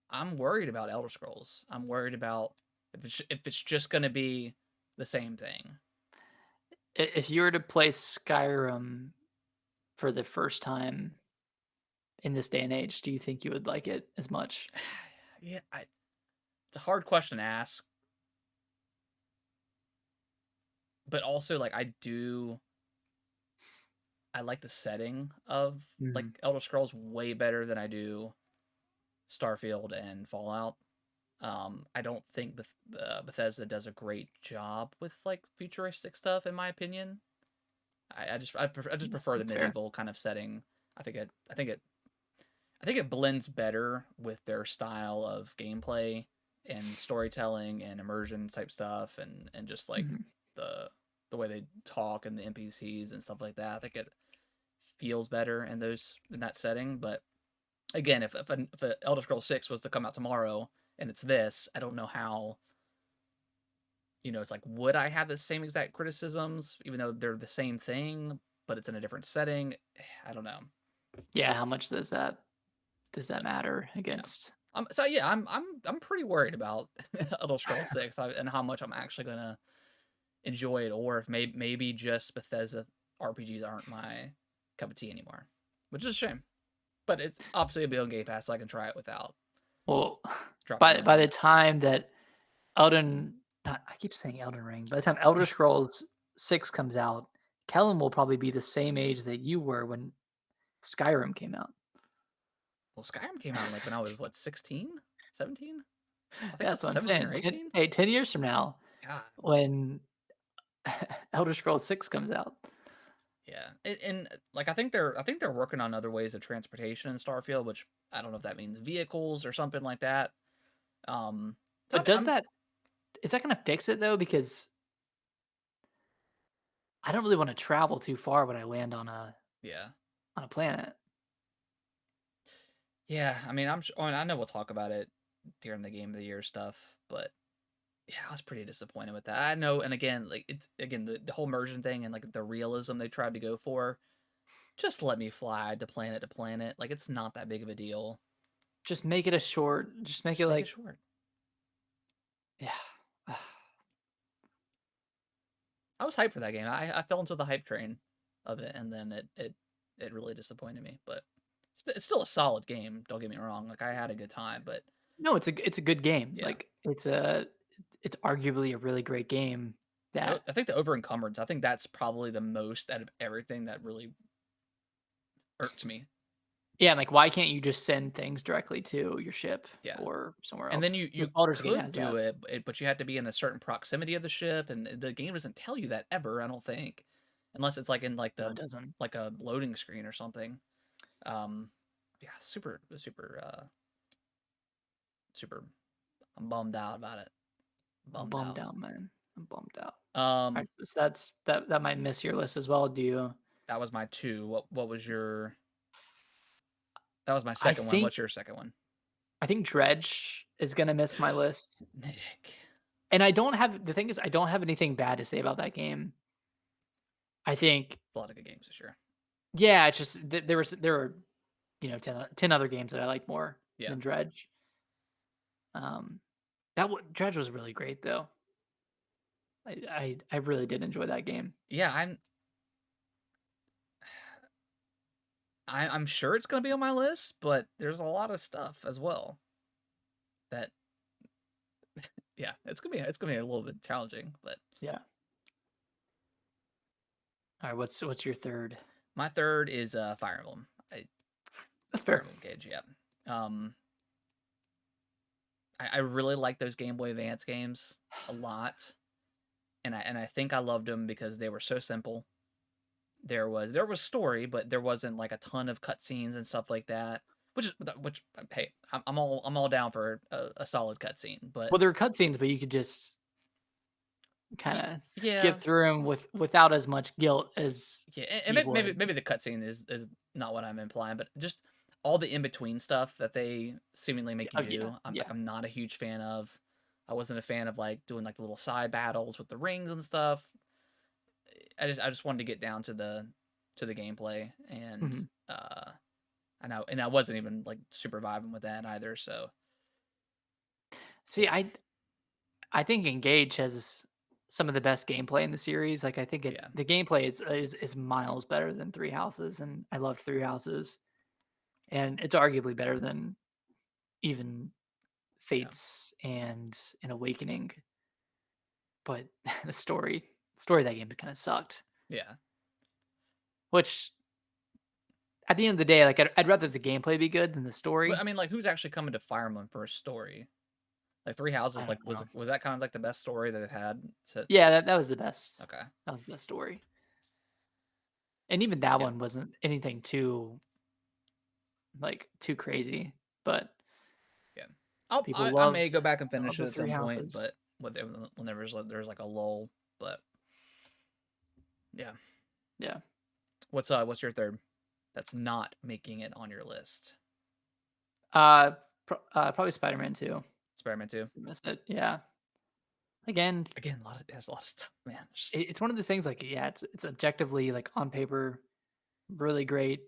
I'm worried about Elder Scrolls. I'm worried about if it's just gonna be the same thing. If you were to play Skyrim for the first time in this day and age, do you think you would like it as much? Yeah, it's a hard question to ask, but also like I like the setting of like Mhm. Elder Scrolls way better than I do Starfield and Fallout. I don't think Bethesda does a great job with like futuristic stuff, in my opinion. I just prefer the That's fair. medieval kind of setting. I think it blends better with their style of gameplay and storytelling and immersion type stuff, and just like Mhm. the the way they talk and the NPCs and stuff like that. I think it feels better in that setting. But again, if Elder Scrolls 6 was to come out tomorrow and it's this, I don't know how. It's like, would I have the same exact criticisms, even though they're the same thing, but it's in a different setting? I don't know. Yeah, how much does So that matter yeah. against So yeah, I'm pretty worried about Elder Scrolls 6 and how much I'm actually gonna enjoy it, or if maybe just Bethesda RPGs aren't my cup of tea anymore, which is a shame. But it's obviously a be on Game Pass, so I can try it without Well, dropping by money on the it. time that Elden I keep saying Elden Ring. By the time Elder Scrolls 6 comes out, Kellen will probably be the same age that you were when Skyrim came out. Well, Skyrim came out like when I was what 16, 17? I think Yeah, I was that's what I'm 17 or saying. 10, 18. hey, 10 years from now, God, when Elder Scrolls 6 comes out. yeah. Like I think they're working on other ways of transportation in Starfield, which I don't know if that means vehicles or something like that. So But does that is that gonna fix it though? Because I don't really want to travel too far when I land yeah. on a planet. Yeah, I mean, I know we'll talk about it during the game of the year stuff, but yeah, I was pretty disappointed with that. I know, and again, like it's again the whole immersion thing and like the realism they tried to go for. Just let me fly to planet. Like it's not that big of a deal. Just make it a short. Just make it Just make it like short. yeah. I was hyped for that game. I fell into the hype train of it, and then it really disappointed me. But it's still a solid game. Don't get me wrong. Like I had a good time, but No, it's a good game. yeah, Like it's arguably a really great game that I think the over encumbrance. I think that's probably the most out of everything that really irks me. yeah, like why can't you just send things directly to your ship Yeah. or somewhere And then else? you Like Baldur's Gate could has do that. it, but you had to be in a certain proximity of the ship, and the game doesn't tell you that ever. I don't think, unless it's like in like No, the it doesn't. like a loading screen or something. Um, yeah, super. I'm bummed out about it. I'm Bummed bummed out. out, man. I'm bummed out. Um, Alright, so that might miss your list as well. Do you that was my two. What was your? That was my I second one. think What's your second one? I think Dredge is gonna miss my list. Nick. And I don't have the thing is I don't have anything bad to say about that game. I think A lot of good games this year. yeah, it's just there were, 10 other games that I like more Yeah, than Dredge. Um, Dredge was really great though. I really did enjoy that game. yeah. I'm sure it's gonna be on my list, but there's a lot of stuff as well that yeah, it's gonna be a little bit challenging, but Yeah. All right, what's your third? my third is Fire Emblem. That's Fire fair. Emblem Engage, yeah. Um, I really like those Game Boy Advance games a lot, and I think I loved them because they were so simple. There was story, but there wasn't like a ton of cutscenes and stuff like that. Which hey, I'm all down for a solid cutscene, but Well, there were cutscenes, but you could just kinda yeah, skip through them without as much guilt as yeah, and you would. maybe the cutscene is not what I'm implying, but just all the in between stuff that they seemingly make you Oh, yeah, do. yeah. I'm not a huge fan of. I wasn't a fan of like doing like little side battles with the rings and stuff. I just wanted to get down to the gameplay, and Mhm. uh I wasn't even like super vibing with that either. So See, yeah, I think Engage has some of the best gameplay in the series. Like, I think yeah, the gameplay is miles better than Three Houses, and I loved Three Houses, and it's arguably better than even yeah, Fates and an Awakening. But the story of that game kind of sucked. yeah. Which at the end of the day, like I'd rather the gameplay be good than the But I story. mean, like, who's actually coming to Fire Emblem for a story? Like Three I Houses, like don't know. was that kind of like the best story that they've had? To Yeah, that was the best. okay, That was the best story. And even that yeah, one wasn't anything too crazy. But yeah. people I loved may go back and finish it the at Three some point, Houses. but whenever there's like a lull. But yeah, Yeah. what's your third? That's not making it on your list. Probably Spider-Man 2. Spider-Man Two. I miss it. Yeah. Again, Again, there's a lot of stuff, man. it's one of those things like yeah, it's objectively like on paper really great,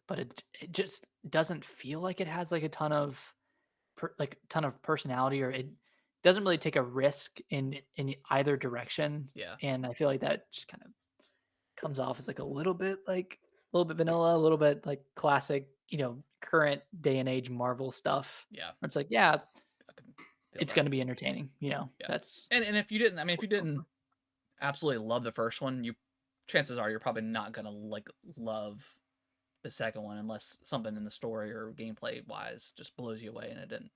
but it just doesn't feel like it has like a ton of ton of personality, or it doesn't really take a risk in either direction. Yeah, And I feel like that just comes off as like a little bit vanilla, a little bit like classic, current day and age Marvel stuff. Yeah, Where it's like, yeah, I can feel it's that. gonna be entertaining. Yeah, That's and if you didn't, I mean, that's if what you we're going didn't for. absolutely love the first one, you chances are you're probably not gonna like love the second one unless something in the story or gameplay wise just blows you away, and it didn't.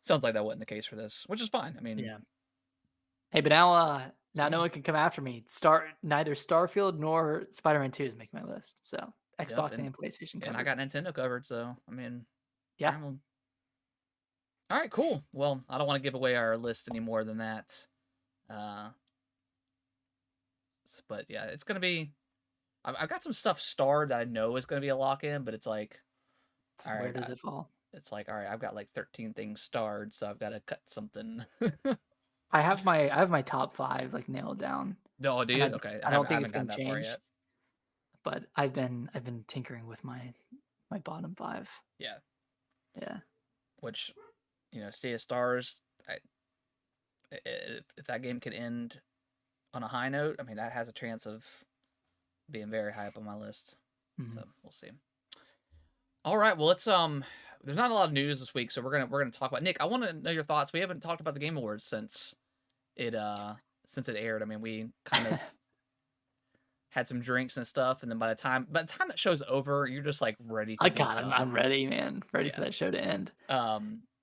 Sounds like that wasn't the case for this, which is fine. I mean, Yeah. Hey, but now no yeah, one can come after me. Neither Starfield nor Spider-Man 2 is making my list. So yep, Xbox and PlayStation and I covered. got Nintendo covered, so I mean, all Yeah. right, well, all right, cool. Well, I don't want to give away our list any more than that. Uh, but yeah, it's gonna be. I've got some stuff starred that I know is gonna be a lock in, but it's like, So all where right, does it fall? it's like, all right, I've got like 13 things starred, so I've got to cut something. I have my top 5 like nailed down. No, do And you? Okay, I don't I think haven't it's gotten gonna that far change, yet. but I've been tinkering with my bottom 5. Yeah, Yeah. which, Sea of Stars. If that game could end on a high note, I mean that has a chance of being very high up on my list. So Mhm. we'll see. All right, well let's There's not a lot of news this week, so we're gonna talk about Nick. I want to know your thoughts. We haven't talked about the Game Awards it uh since it aired. I mean, we kind of had some drinks and stuff, and then by the time that show's over, you're just like ready to I be got it. I'm done. ready, man. Ready for Yeah. that show to end.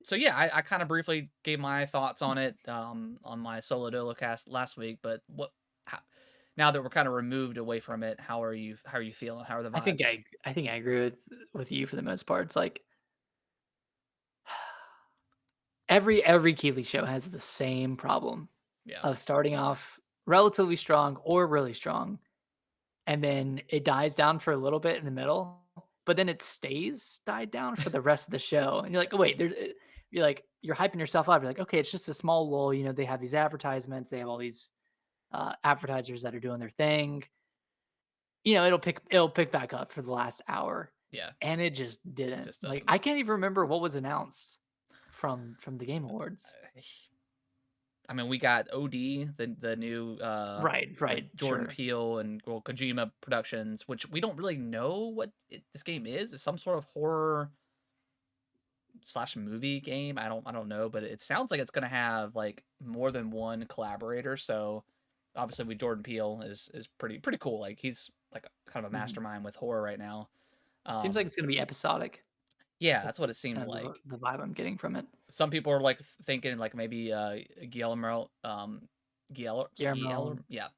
So yeah, I kind of briefly gave my thoughts on it on my solo dolo cast last week, but how, now that we're kind of removed away from it, how are you feeling? How are the I think vibes? I think I agree with you for the most part. It's like every Keeley show has the same problem Yeah. of starting off relatively strong or really strong, and then it dies down for a little bit in the middle, but then it stays died down for the rest of the show, and you're like, "Oh, wait, you're hyping yourself up. You're like, okay, it's just a small lull. They have these advertisements. They have all these advertisers that are doing their thing. It'll pick back up for the last hour, Yeah. and it just It didn't. just Like, doesn't. I can't even remember what was announced from the Game Awards. I mean, we got OD, the new Right, like right, Jordan sure. Peele and Kojima Productions, which we don't really know what this game is. It's some sort of horror slash movie game. I don't know, but it sounds like it's gonna have like more than one collaborator. So obviously, with Jordan Peele is pretty cool. Like he's like kind of a Mhm. mastermind with horror right now. Seems like it's gonna be episodic. Yeah, that's That's what it seems kind of like. the vibe I'm getting from it. Some people are like thinking like maybe Guillermo Guillermo yeah,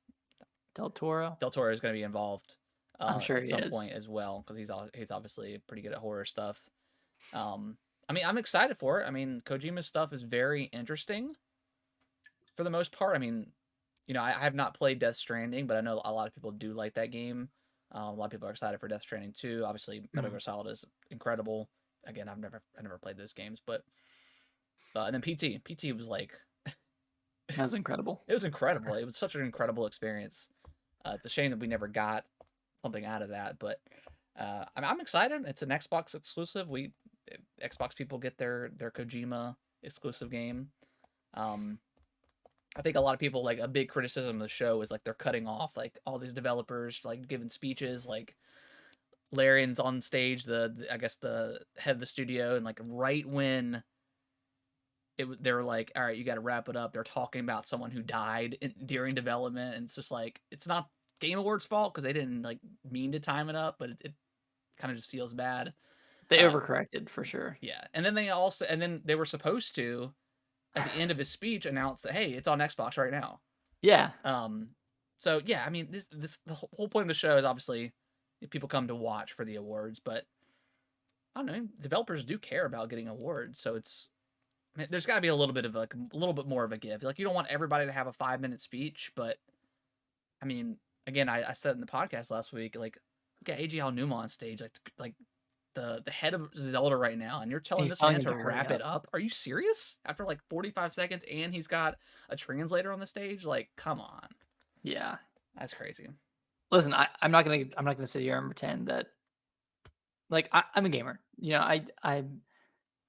del Toro, Del Toro is going to be involved I'm sure at he some is. point as well because he's obviously pretty good at horror stuff. I mean, I'm excited for it. I mean, Kojima's stuff is very interesting for the most part. I mean, I have not played Death Stranding, but I know a lot of people do like that game. A lot of people are excited for Death Stranding too. Obviously, Metal Mhm. Gear Solid is incredible. Again, I never played those games, but and then PT was like That was incredible. it was incredible. It was such an incredible experience. It's a shame that we never got something out of that, but I'm excited. It's an Xbox exclusive. Xbox people get their Kojima exclusive game. Um, I think a lot of people like a big criticism of the show is like they're cutting off like all these developers like giving speeches like Larian's on stage I guess the head of the studio and like right when they were like, all right, you got to wrap it up. They're talking about someone who died during development, and it's just like it's not Game Awards' fault because they didn't like mean to time it up, but it kind of just feels bad. They Uh, overcorrected for sure. yeah, and then they were supposed to at the end of his speech announce that hey, it's on Xbox right now. Yeah, Um, so yeah, I mean this the whole point of the show is obviously people come to watch for the awards, but I don't know, developers do care about getting awards, so it's there's got to be a little bit of like a little bit more of a give. Like you don't want everybody to have a 5 minute speech, but I mean, again, I said in the podcast last week, like we got AJ Numa on stage, like the head of Zelda right now, and you're and telling he's this telling man him to to hurry wrap it up. up? Are you serious? After like 45 seconds, and he's got a translator on the stage, like come on, Yeah. that's crazy. Listen, I'm not gonna sit here and pretend that like I'm a gamer.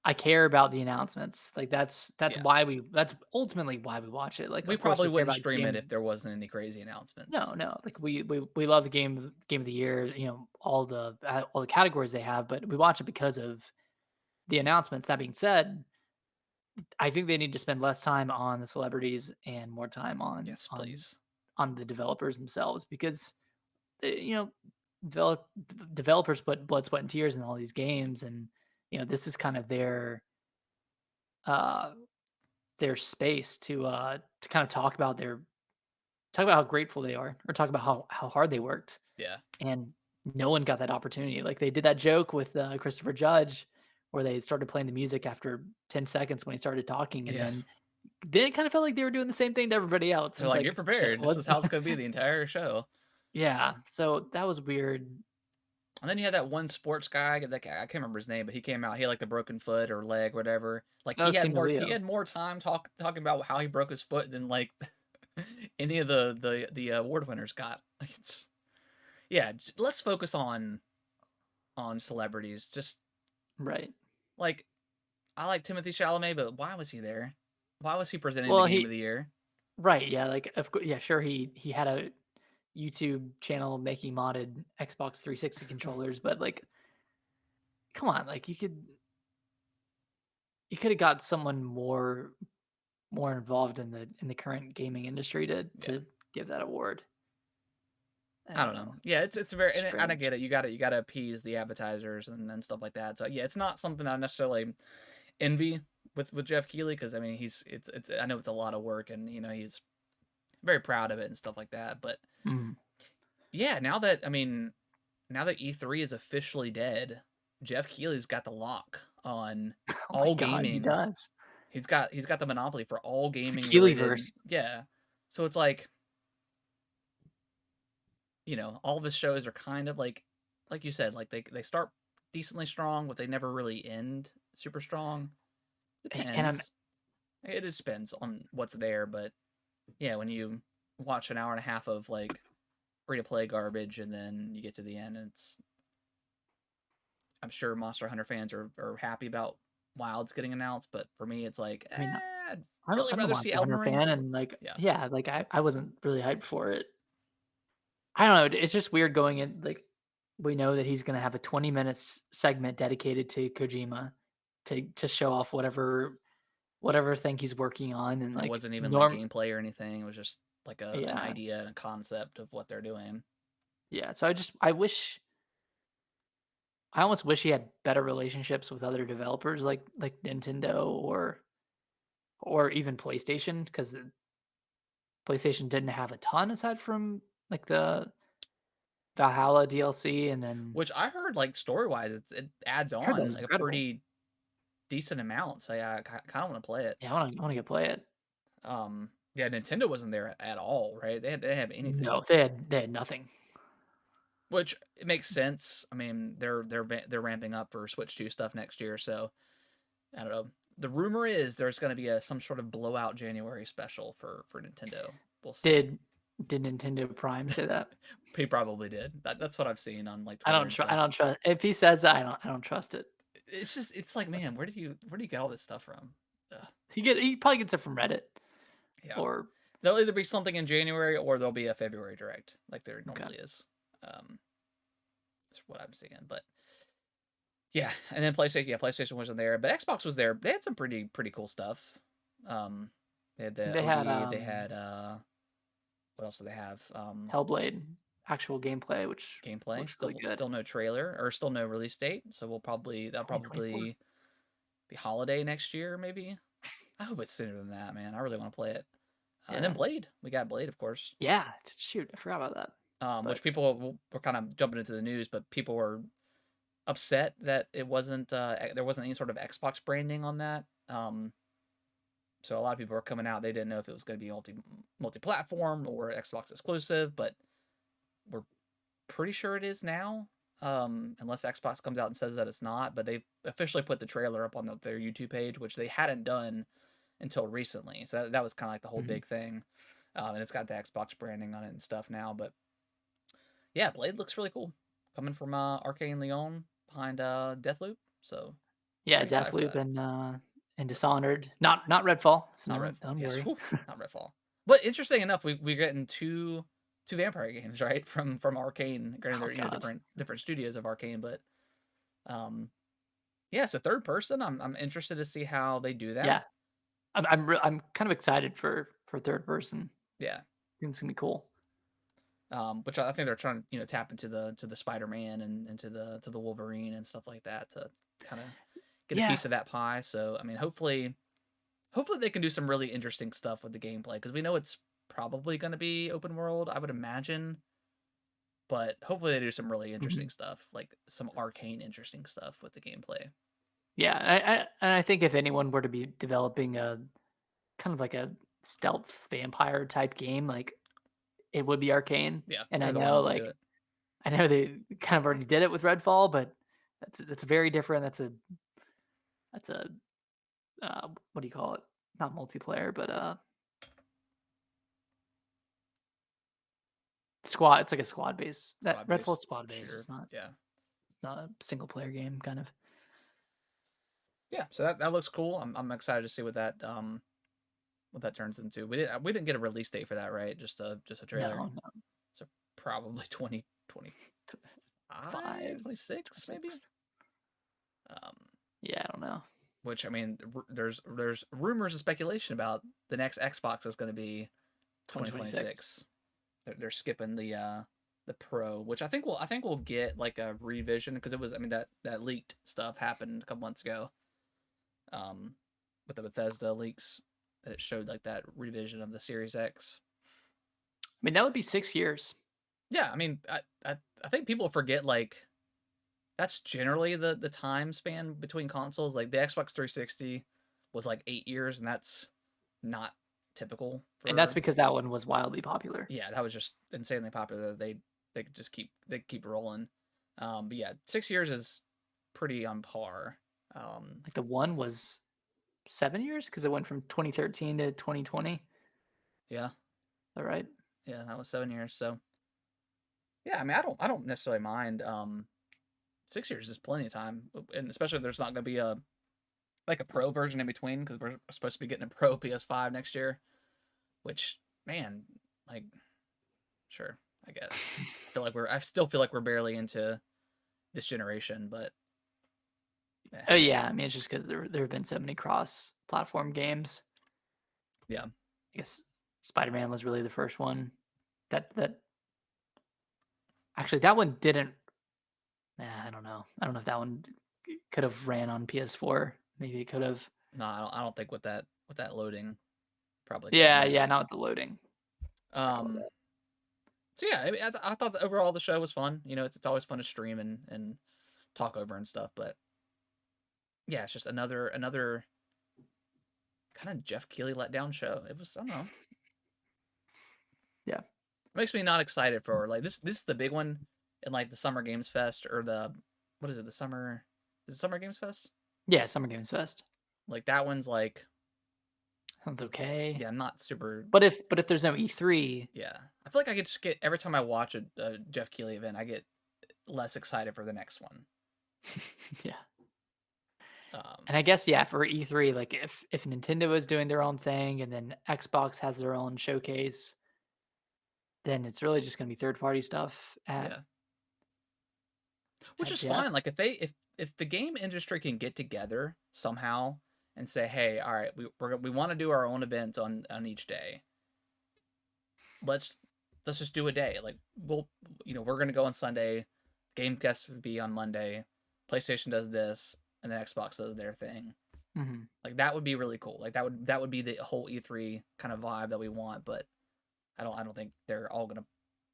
I care about the announcements. Like that's Yeah. why that's ultimately why we watch it. Like We of course probably we care wouldn't about stream it if game. there wasn't any crazy announcements. No, no. Like we love the game of the year, all the categories they have, but we watch it because of the announcements. That being said, I think they need to spend less time on the celebrities and more time on Yes, please. the developers themselves because develop, developers put blood, sweat, and tears in all these games, and this is kind of uh their space to kind of talk about how grateful they are or talk about how hard they worked, Yeah. and no one got that opportunity. Like they did that joke with Christopher Judge where they started playing the music after 10 seconds when he started talking, and Yeah. then it kind of felt like they were doing the same thing to everybody else, and They're it's like, "You're like, shit, prepared. This what? is how it's gonna be the entire show." Yeah, so that was weird. And then you had that one sports guy, that guy, I can't remember his name, but he came out, he had like the broken foot or leg, whatever. Like That was Simu he Leo. had more time talking about how he broke his foot than like any of the award winners got. Like it's yeah, let's focus on celebrities. Just Right. like I like Timothy Chalamet, but why was he there? Why was he presenting the Well, game of the year? right, yeah, like, yeah, sure, he had a YouTube channel making modded Xbox 360 controllers, but, like, come on, like, you coulda got someone more involved in the current gaming industry Yeah. to give that award. I I don't don't know. know. Yeah, it's very and I Strange. get it. You got to appease the advertisers and stuff like that. So yeah, it's not something I necessarily envy with Jeff Keighley because I mean it's I know it's a lot of work and he's very proud of it and stuff like that. But Mhm. yeah, now that E3 is officially dead, Jeff Keighley's got the lock on Oh my all god, he gaming. does. He's got the monopoly for all It's the gaming related. Keelyverse. Yeah, so it's all of his shows are kind of like you said, like they start decently strong, but they never really end super strong. And I'm Depends. It just depends on what's there, but yeah, when you watch an hour and a half of like free to play garbage and then you get to the end, and I'm sure Monster Hunter fans are happy about Wilds getting announced, but for me, it's like, I mean, I'd really I'm a rather see Monster Elden Hunter Ring. fan, and, like, Yeah, yeah, like, I wasn't really hyped for it. I don't know, it's just weird going in, like, we know that he's gonna have a 20 minutes segment dedicated to Kojima to show off whatever thing he's working on, and, and it like, wasn't even like gameplay or anything. It was just like an yeah, idea and a concept of what they're doing. yeah, so I almost wish he had better relationships with other developers like Nintendo or even PlayStation, because the PlayStation didn't have a ton aside from, like, the Valhalla DLC, and then Which I heard, like story wise, it adds I heard that on was like a incredible. pretty decent amount. So yeah, I kind of want to play it. Yeah, I wanna go play it. Yeah, Nintendo wasn't there at all, right? They didn't have anything, No, they had nothing. which it makes sense. I mean, they're ramping up for Switch 2 stuff next year, so I don't know. The rumor is there's going to be some sort of blowout January special for Nintendo. We'll see. Did did Nintendo Prime say that? He probably did. That's what I've seen on like Twitter and I stuff. don't trust if he says that, I don't trust it. It's like, man, where do you get all this stuff from? Ugh. He probably gets it from Reddit Yeah, or there'll either be something in January or there'll be a February direct, like there okay. normally is. Um, that's what I'm seeing. But yeah, and then PlayStation, yeah, PlayStation wasn't there, but Xbox was there. They had some pretty cool stuff. Um, they had the They had, OD. They had what else do they have? Hellblade actual gameplay, which Gameplay. looks really good. Still no trailer or still no release date. So that'll 2024. probably be holiday next year, maybe. I hope it's sooner than that, man. I really want to play it. And then Yeah. Blade. We got Blade, of course. Yeah, shoot, I forgot about that. Which But people were kind of jumping into the news, but people were upset that there wasn't any sort of Xbox branding on that. So a lot of people were coming out. They didn't know if it was going to be multi-platform or Xbox exclusive, but we're pretty sure it is now. Unless Xbox comes out and says that it's not, but they officially put the trailer up on their YouTube page, which they hadn't done until recently. So that was kind of like the whole mhm. big thing. And it's got the Xbox branding on it and stuff now. But yeah, Blade looks really cool. Coming from Arcane Leon behind Deathloop. So Yeah, Pretty excited for Deathloop that. and Dishonored. Not Redfall, so Not Redfall. don't Yes, worry. whew, not Redfall. But interesting enough, we're getting two vampire games, right? From Arcane. Granted, Oh they're god. different studios of Arcane, but um, yeah. So third person, I'm interested to see how they do that. Yeah. I'm kind of excited for third person. Yeah. I think it's gonna be cool. Which I think they're trying to tap into the Spider-Man and into the Wolverine and stuff like that to kind of get a Yeah. piece of that pie. So I mean, hopefully they can do some really interesting stuff with the gameplay because we know it's probably going to be open world, I would imagine. But hopefully they do some really Mhm. interesting stuff, like some arcane interesting stuff with the gameplay. Yeah, and I think if anyone were to be developing a kind of like a stealth vampire type game, like, it would be Arcane, Yeah, and they're the ones to do it. I know they kind of already did it with Redfall, but that's very different. That's a, what do you call it? Not multiplayer, but, squad it's like a squad base. That Squad Redfall's based squad base, shooter. Yeah, it's not a single player game, kind of. yeah. So that looks cool. I'm excited to see what that turns into. We didn't get a release date for that, right? Just a trailer. No, no, So probably 2025, 5, 26 maybe. 26. Um, Yeah, I don't know. which I mean, there's rumors and speculation about the next Xbox is going to be 2026. 2026. They're skipping the Pro, which I think we'll get like a revision because it was I mean that leaked stuff happened a couple months ago. Um, with the Bethesda leaks that it showed like that revision of the Series X. I mean, that would be 6 years. Yeah, I mean I think people forget like that's generally the time span between consoles. Like the Xbox 360 was like 8 years, and that's not typical And that's for. because that one was wildly popular. Yeah, that was just insanely popular. They could just keep rolling. But yeah, 6 years is pretty on par. Like, the one was 7 years because it went from 2013 to 2020. Yeah, All right. yeah, that was 7 years. So yeah, I mean, I don't necessarily mind. 6 years is plenty of time, and especially if there's not going to be a like a pro version in between because we're supposed to be getting a pro PS5 next year. Which man, like, sure, I guess. I still feel like we're barely into this generation, but Oh, yeah, I mean, it's just because there have been so many cross-platform games. yeah, I guess Spider-Man was really the first one that actually, that one didn't I don't know. I don't know if that one could have ran on PS4. Maybe it could have. no, I don't think with that loading probably Yeah, couldn't. yeah, not with the loading. Forgot about Um, that. so yeah, I mean, I thought that overall the show was fun. It's always fun to stream and talk over and stuff, but yeah, it's just another kind of Jeff Keighley letdown show. It was I don't know. Yeah. It makes me not excited for like this. This is the big one in like the Summer Games Fest or the what is it? The summer is it Summer Games Fest? Yeah, Summer Games Fest. Like that one's like Sounds okay. yeah, not super. But if there's no E3, Yeah, I feel like I get just get every time I watch a Jeff Keighley event, I get less excited for the next one. yeah. Um, And I guess, yeah, for E3, like, if Nintendo is doing their own thing and then Xbox has their own showcase, then it's really just gonna be third-party stuff yeah, which at is fine. Like Jeff's. if the game industry can get together somehow and say, hey, all right, we want to do our own events on each day. Let's let's just do a day. Like we're gonna go on Sunday. Gamecast would be on Monday. PlayStation does this, and then Xbox does their thing. Mhm. Like that would be really cool. Like that would be the whole E3 kind of vibe that we want. But I don't think they're all gonna.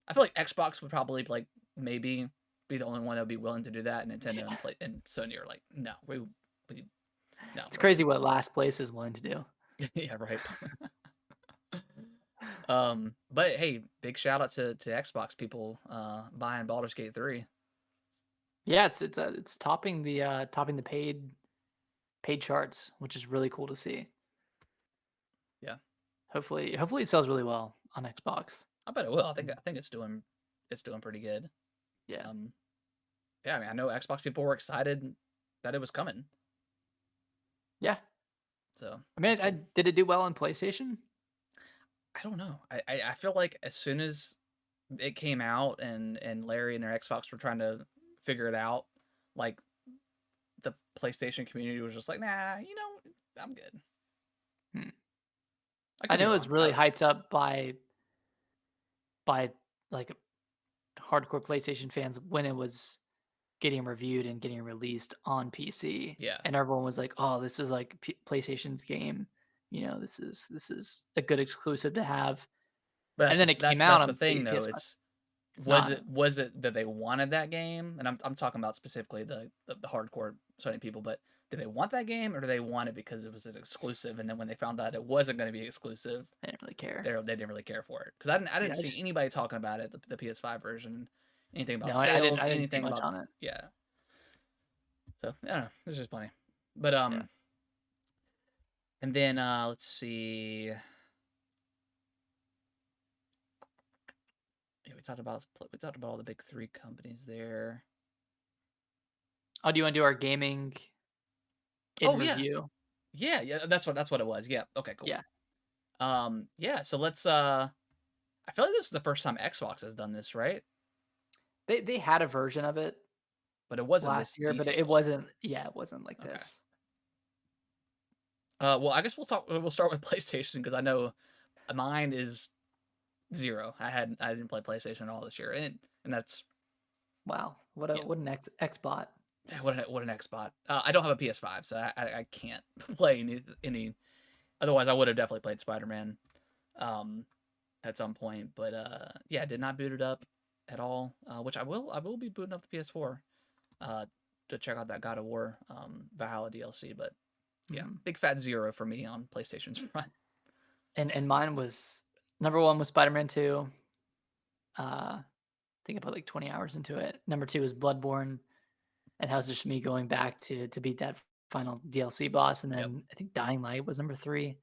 I feel like Xbox would probably like maybe be the only one that would be willing to do that. And Nintendo Yeah. and Sony are like, no, we no, It's we're crazy good. what last place is willing to do. Yeah, right. But hey, big shout out to Xbox people buying Baldur's Gate 3. Yeah, it's topping the paid charts, which is really cool to see. Yeah, Hopefully it sells really well on Xbox. I bet it will. I think Mm. I think it's doing pretty good. Yeah. Um, yeah, I mean, I know Xbox people were excited that it was coming. Yeah. So I mean, that's cool. did it do well on PlayStation? I don't know. I feel like as soon as it came out and Larry and their Xbox were trying to figure it out, like the PlayStation community was just like, nah, I'm good. Hmm. I I could be know it was wrong. really hyped up by like hardcore PlayStation fans when it was getting reviewed and getting released on PC, Yeah, and everyone was like, "Oh, this is like PlayStation's game. This is a good exclusive to have." but And then it came out that's the on thing though. PS5. It's It's not. was it that they wanted that game? And I'm talking about specifically the hardcore Sony people, but did they want that game or do they want it because it was an exclusive? And then when they found out it wasn't going to be exclusive, I didn't really care. they didn't really care for it because I didn't Yeah, I see just anybody talking about it, the PS5 version, anything about no, I didn't. sales, I didn't see anything much about on it. yeah. So I don't know, there's just plenty. But Yeah. and then let's see. Yeah, we talked about all the big three companies there. Oh, do you want to do our gaming in Oh yeah, review? yeah. That's what it was. Yeah. Okay. Cool. Yeah, Yeah. So let's. I feel like this is the first time Xbox has done this, right? they had a version of it But it wasn't this last year, but it detailed. wasn't. Yeah, it wasn't like Okay. this. Well, I guess we'll start with PlayStation because I know mine is zero. I didn't play PlayStation at all this year, and that's Wow, yeah. what an Xbot. That's What an Xbox. I don't have a PS5, so I can't play any. Otherwise, I would have definitely played Spider Man, um, at some point. But yeah, did not boot it up at all. Which I will be booting up the PS4, uh, to check out that God of War Valhalla DLC. But yeah, mhm. big fat zero for me on PlayStation's front. And mine was number 1 was Spider-Man 2. I think I put like 20 hours into it. Number 2 was Bloodborne, and that was just me going back to beat that final DLC boss, and Yep. then I think Dying Light was number 3.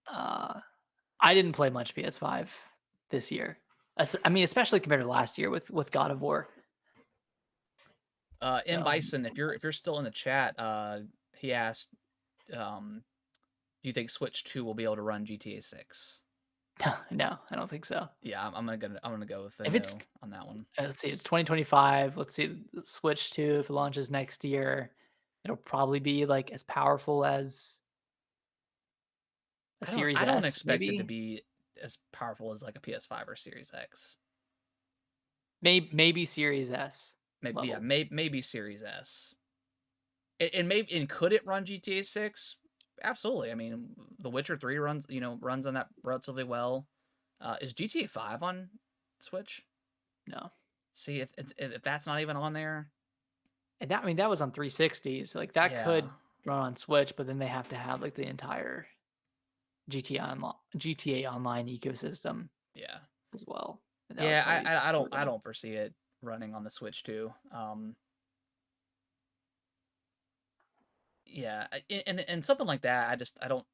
Uh, I didn't play much PS5 this year. I mean, especially compared to last year with God of War. M So Bison, if you're still in the chat, he asked, do you think Switch 2 will be able to run GTA 6? no, I don't think so. Yeah, I'm gonna go with a If it's no on that one. let's see, it's 2025. Let's see, the Switch 2, if it launches next year, it'll probably be like as powerful as a Series I don't S, expect it to maybe. be as powerful as like a PS5 or Series X. Maybe Series S Maybe yeah, level. maybe Series S. And maybe and could it run GTA 6? Absolutely. I mean, The Witcher 3 runs on that relatively well. Is GTA 5 on Switch? No. See if that's not even on there. And that I mean, that was on 360, so like that Yeah. could run on Switch, but then they have to have like the entire GTA Online ecosystem Yeah. as well. And that would Yeah, probably screw I them. don't foresee it running on the Switch too. Yeah, and something like that, I don't.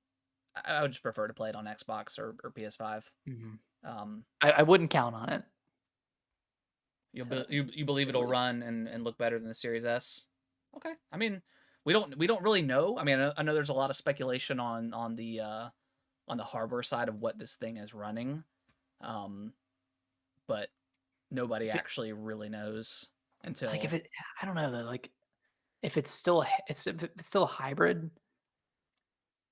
I would just prefer to play it on Xbox or PS5. Mhm. Um, I wouldn't count on it to you believe say it'll the least. run and look better than the Series S? Okay, I mean, we don't really know. I mean, I know there's a lot of speculation on the hardware side of what this thing is running, um, but nobody If it actually really knows like if until it I don't know though, like if it's still if it's still a hybrid,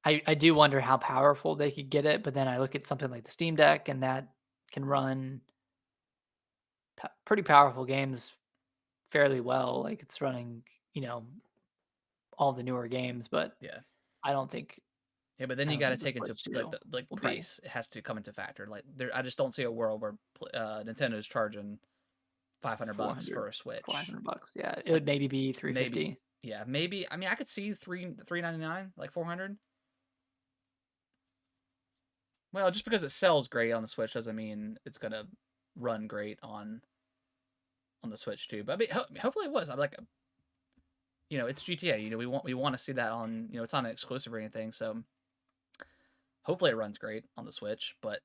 I do wonder how powerful they could get it, but then I look at something like the Steam Deck and that can run pretty powerful games fairly well. Like it's running, you know, all the newer games, but yeah. I don't think Yeah, but then I you don't got to think the take into Switch 2 like will be price. It has to come into factor. Like there, I just don't see a world where Nintendo's charging $500 400, for a Switch. $400. Yeah, it Like would maybe be maybe, 350. yeah, maybe. I mean, I could see 399, like 400. Well, just because it sells great on the Switch doesn't mean it's gonna run great on the Switch too. But I mean, hopefully it was. I'm like, it's GTA. We want to see that on. It's not an exclusive or anything. So hopefully it runs great on the Switch. But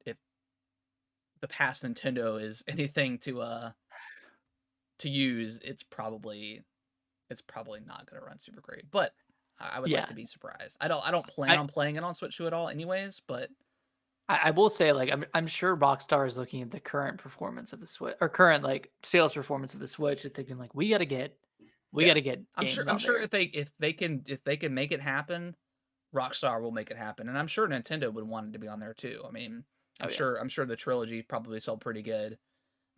if the past Nintendo is anything to use, it's probably not gonna run super great. But I would like Yeah. to be surprised. I don't plan I on playing it on Switch 2 at all anyways, but I will say, like, I'm sure Rockstar is looking at the current performance of the Switch or current, like, sales performance of the Switch and thinking, like, we yeah. gotta get games I'm on sure there. if they can make it happen, Rockstar will make it happen. And I'm sure Nintendo would want it to be on there too. I mean, Oh, yeah. I'm sure the trilogy probably sold pretty good.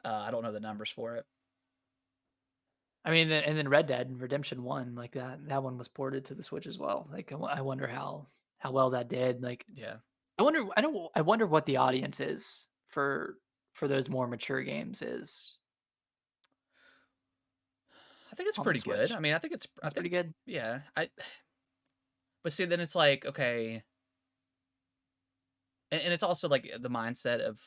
I don't know the numbers for it. I mean, then Red Dead Redemption 1, like, that one was ported to the Switch as well. Like, I wonder how well that did. Like, Yeah. I wonder what the audience is for those more mature games is I think it's on the pretty good. Switch. I mean, I It's pretty think good. yeah. But see then it's like, okay, and it's also like the mindset of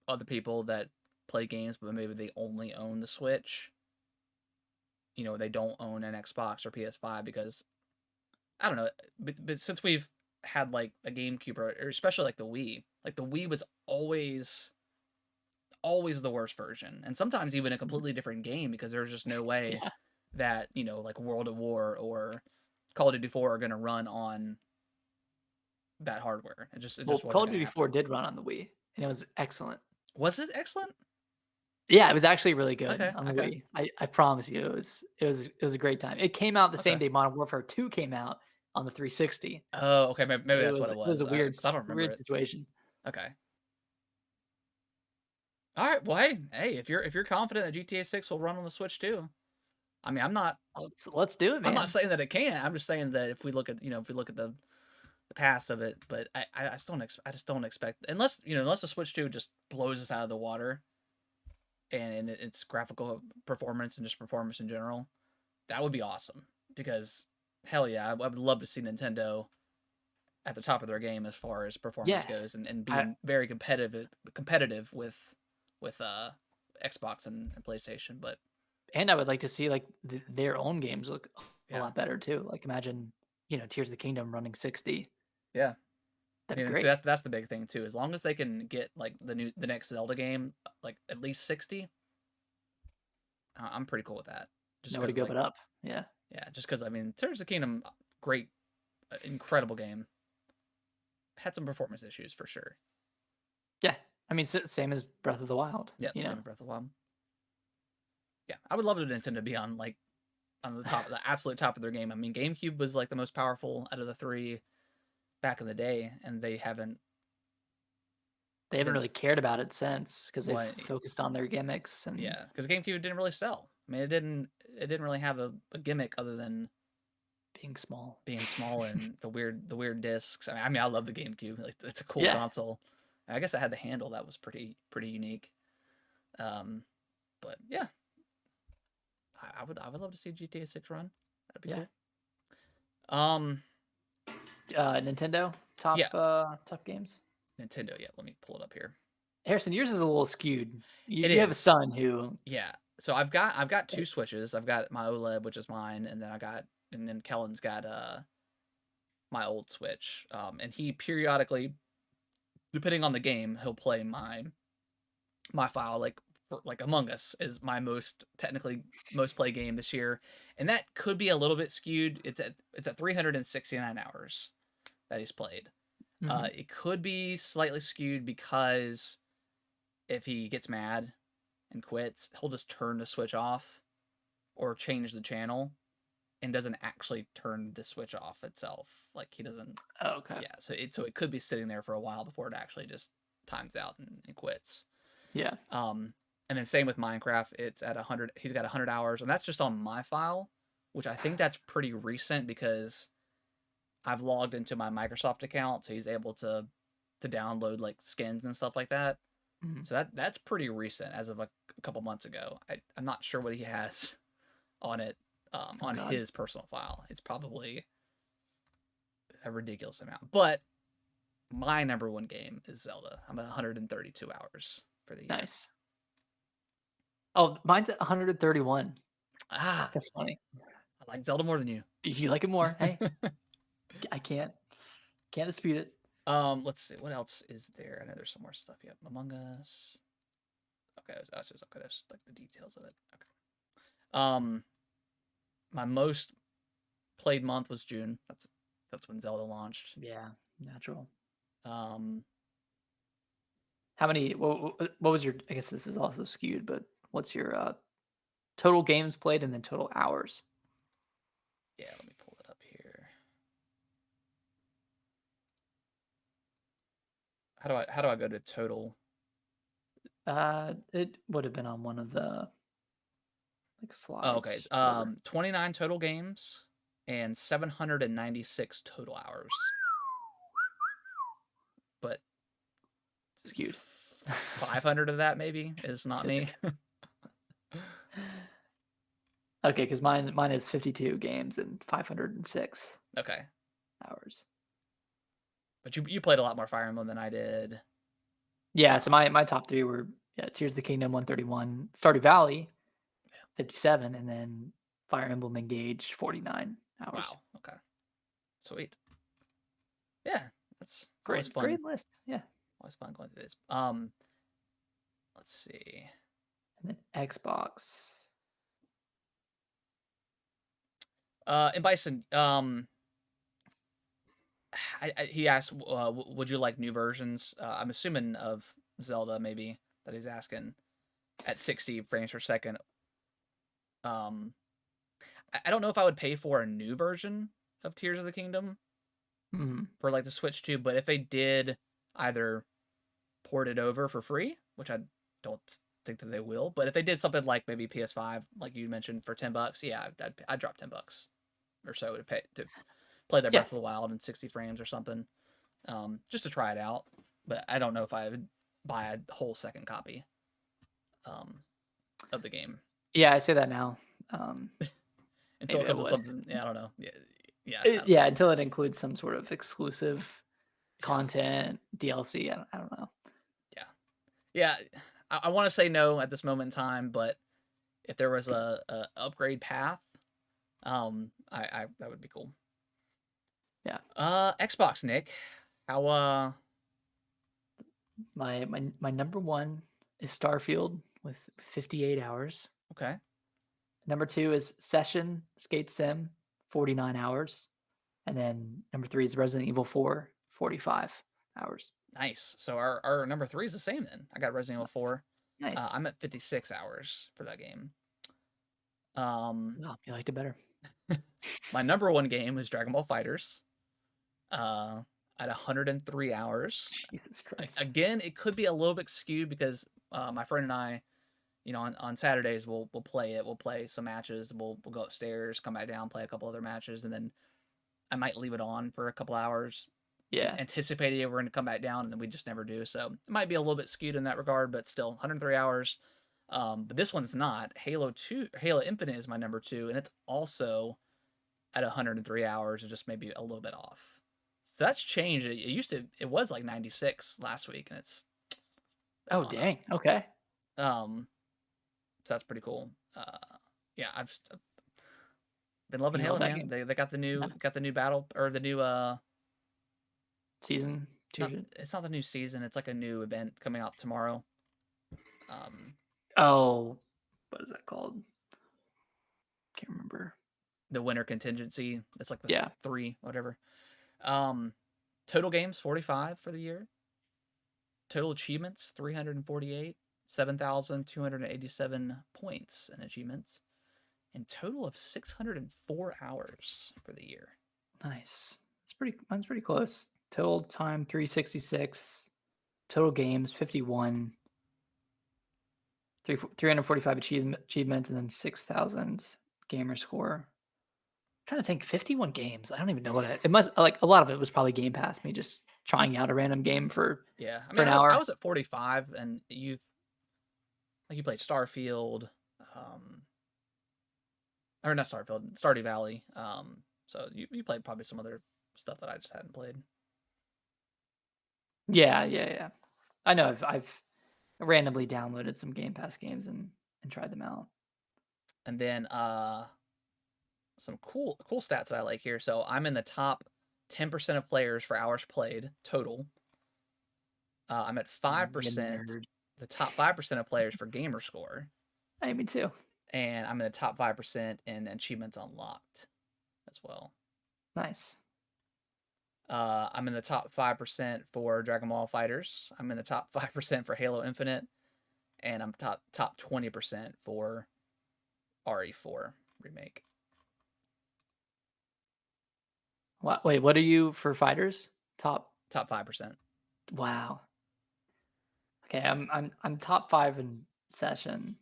other people that play games, but maybe they only own the Switch. They don't own an Xbox or PS5 because I don't know. But since we've had like a GameCube or especially like the Wii was always the worst version, and sometimes even a Mhm. completely different game because there's just no way Yeah. that like World of War or Call of Duty 4 are gonna run on that hardware. It Well, just Call wasn't of gonna Duty happen. 4 did run on the Wii, and it was excellent. Was it excellent? Yeah, it was actually really good Okay, on the okay, Wii. I promise you, it was a great time. It came out the same okay. day Modern Warfare 2 came out on the 360. Oh, okay. Maybe It that's what was it it was was. a weird Because I don't remember weird it. situation. Okay. All right. Well, hey. If you're confident that GTA 6 will run on the Switch too, I mean, Let's do it, I'm not man. saying that it can't. I'm just saying that if we look at if we look at the past of it, but I just don't expect unless unless the Switch 2 just blows us out of the water and its graphical performance and just performance in general, that would be awesome because hell yeah, I would love to see Nintendo at the top of their game as far as performance Yeah. goes and I being very competitive with Xbox and PlayStation. But and I would like to see, like, their own games look a yeah, lot better too. Like, imagine, Tears of the Kingdom running 60. yeah. That'd be And see, great. that's the big thing too. As long as they can get like the next Zelda game like at least 60, I'm pretty cool with that. Just Nowhere to because go but up. Yeah. just because I mean, Tears of the Kingdom, great, incredible game. Had some performance issues for sure. Yeah. I mean, same as Breath of the Wild, Yeah, you same know? with Breath of the Wild. Yeah, I would love the Nintendo to be on like on the absolute top of their game. I mean, GameCube was like the most powerful out of the three back in the day, and they haven't They haven't been really cared about it since because 'cause they've what. focused on their gimmicks and Yeah, because GameCube didn't really sell. I mean, it didn't really have a gimmick other than being small. being small and the weird discs. I mean, I love the GameCube. Like, it's a cool Yeah. console. I guess it had the handle that was pretty unique. Um, but yeah, I would love to see GTA 6 run. That'd be Yeah. cool. Um, Nintendo, top, yeah, top games? Nintendo. Yeah, let me pull it up here. Harrison, yours is a little skewed. It You have a is. son who Yeah. So I've got two Switches. I've got my OLED, which is mine, and then Kellen's got my old Switch. And he periodically, depending on the game, he'll play my file. Like Among Us is my technically most play game this year, and that could be a little bit skewed. It's at 369 hours that he's played. mhm. It could be slightly skewed because if he gets mad and quits, he'll just turn the Switch off or change the channel and doesn't actually turn the Switch off itself. Like he doesn't. Oh, okay. Yeah, so it could be sitting there for a while before it actually just times out and quits. Yeah. Um, and then same with Minecraft, it's at 100. He's got 100 hours, and that's just on my file, which I think that's pretty recent because I've logged into my Microsoft account, so he's able to download like skins and stuff like that. Mhm. So that's pretty recent, as of like a couple months ago. I'm not sure what he has on it Oh on god. his personal file. It's probably a ridiculous amount, but my number one game is Zelda. I'm at 132 hours for the year. Nice. Oh, mine's at 131. Ah, That's funny. I like Zelda more than you. You like it more. Hey, I can't dispute it. Let's see what else is there. I know there's some more stuff. Yep, Among Us. Okay, that's just okay. That's like the details of it. Okay. Um, my most played month was June. That's when Zelda launched. Yeah, natural. Um, How many? What was your? I guess this is also skewed, but what's your total games played and then total hours? yeah, let me pull it up here. How do I go to total? It would have been on one of the like Oh, okay. slides. Whatever. 29 total games and 796 total hours. But Skewed. 500 of that maybe is not Just me. okay, because mine is 52 games and 506 Okay. hours. But you played a lot more Fire Emblem than I did. Yeah, so my top three were Tears of the Kingdom 131, Stardew Valley 57, and then Fire Emblem Engage 49 hours. Wow. Okay. Sweet. Yeah, it's always Great, fun. great list. Yeah. Always fun going through this. Let's see. And then Xbox. And Bison, he asked, would you like new versions? I'm assuming of Zelda, maybe, that he's asking at 60 frames per second. I don't know if I would pay for a new version of Tears of the Kingdom for like the Switch 2, but if they did either port it over for free, which I don't think that they will, but if they did something like maybe PS5, like you mentioned, for $10, yeah, I'd drop $10 or so to play that Yeah. Breath of the Wild in 60 frames or something, just to try it out. But I don't know if I would buy a whole second copy of the game Yeah, I say that now. until it Maybe I comes to would. something. Yeah, I don't know. Yeah, Yeah, until it includes some sort of exclusive yeah, content, DLC. I don't know. yeah, yeah. I want to say no at this moment in time, but if there was a upgrade path, I that would be cool. Yeah. Xbox, Nick. How My number one is Starfield with 58 hours. okay. Number two is Session Skate Sim, 49 hours. And then number three is Resident Evil 4, 45 hours. Nice. So our number 3 is the same then. I got Resident Evil 4. Nice. I'm at 56 hours for that game. Oh, you liked it better. My number 1 game is Dragon Ball Fighters. At 103 hours. Jesus Christ. Again, it could be a little bit skewed because my friend and I, on Saturdays we'll play it. We'll play some matches. We'll go upstairs, come back down, play a couple other matches, and then I might leave it on for a couple hours, Yeah. anticipating we're going to come back down, and then we just never do. So it might be a little bit skewed in that regard, but still 103 hours. But this one's not. Halo Infinite is my number 2, and it's also at 103 hours, and just maybe a little bit off. So that's changed. It was like 96 last week, and it's Oh, gone up. dang. Okay. So that's pretty cool. Yeah, I've been loving You Halo, love that man. game. They got the Yeah. new battle, or the new Season two. it's not the new season. It's like a new event coming out tomorrow. Oh, what is that called? Can't remember. The winter contingency. It's like the Yeah. 3 whatever. Total games 45 for the year. Total achievements 348. 7,287 points and achievements. And total of 604 hours for the year. Nice. Mine's pretty close. Total time 366. Total games 51. 345 achievements and then 6,000 gamer score. I'm trying to think 51 games. I don't even know what it must like a lot of it was probably Game Pass, me just trying out a random game for Yeah, I for mean, an I hour. was at 45, and you played Starfield, or not Starfield, Stardew Valley. So you played probably some other stuff that I just hadn't played. Yeah. I know I've randomly downloaded some Game Pass games and tried them out. And then some cool stats that I like here. So I'm in the top 10% of players for hours played total. I'm at 5%, the top 5% of players for gamer score. Hey, me too. And I'm in the top 5% in achievements unlocked as well. Nice. I'm in the top 5% for Dragon Ball Fighters. I'm in the top 5% for Halo Infinite, and I'm top 20% for RE4 remake. Wait, what are you for fighters? Top 5%. Wow. Okay, I'm top 5 in session.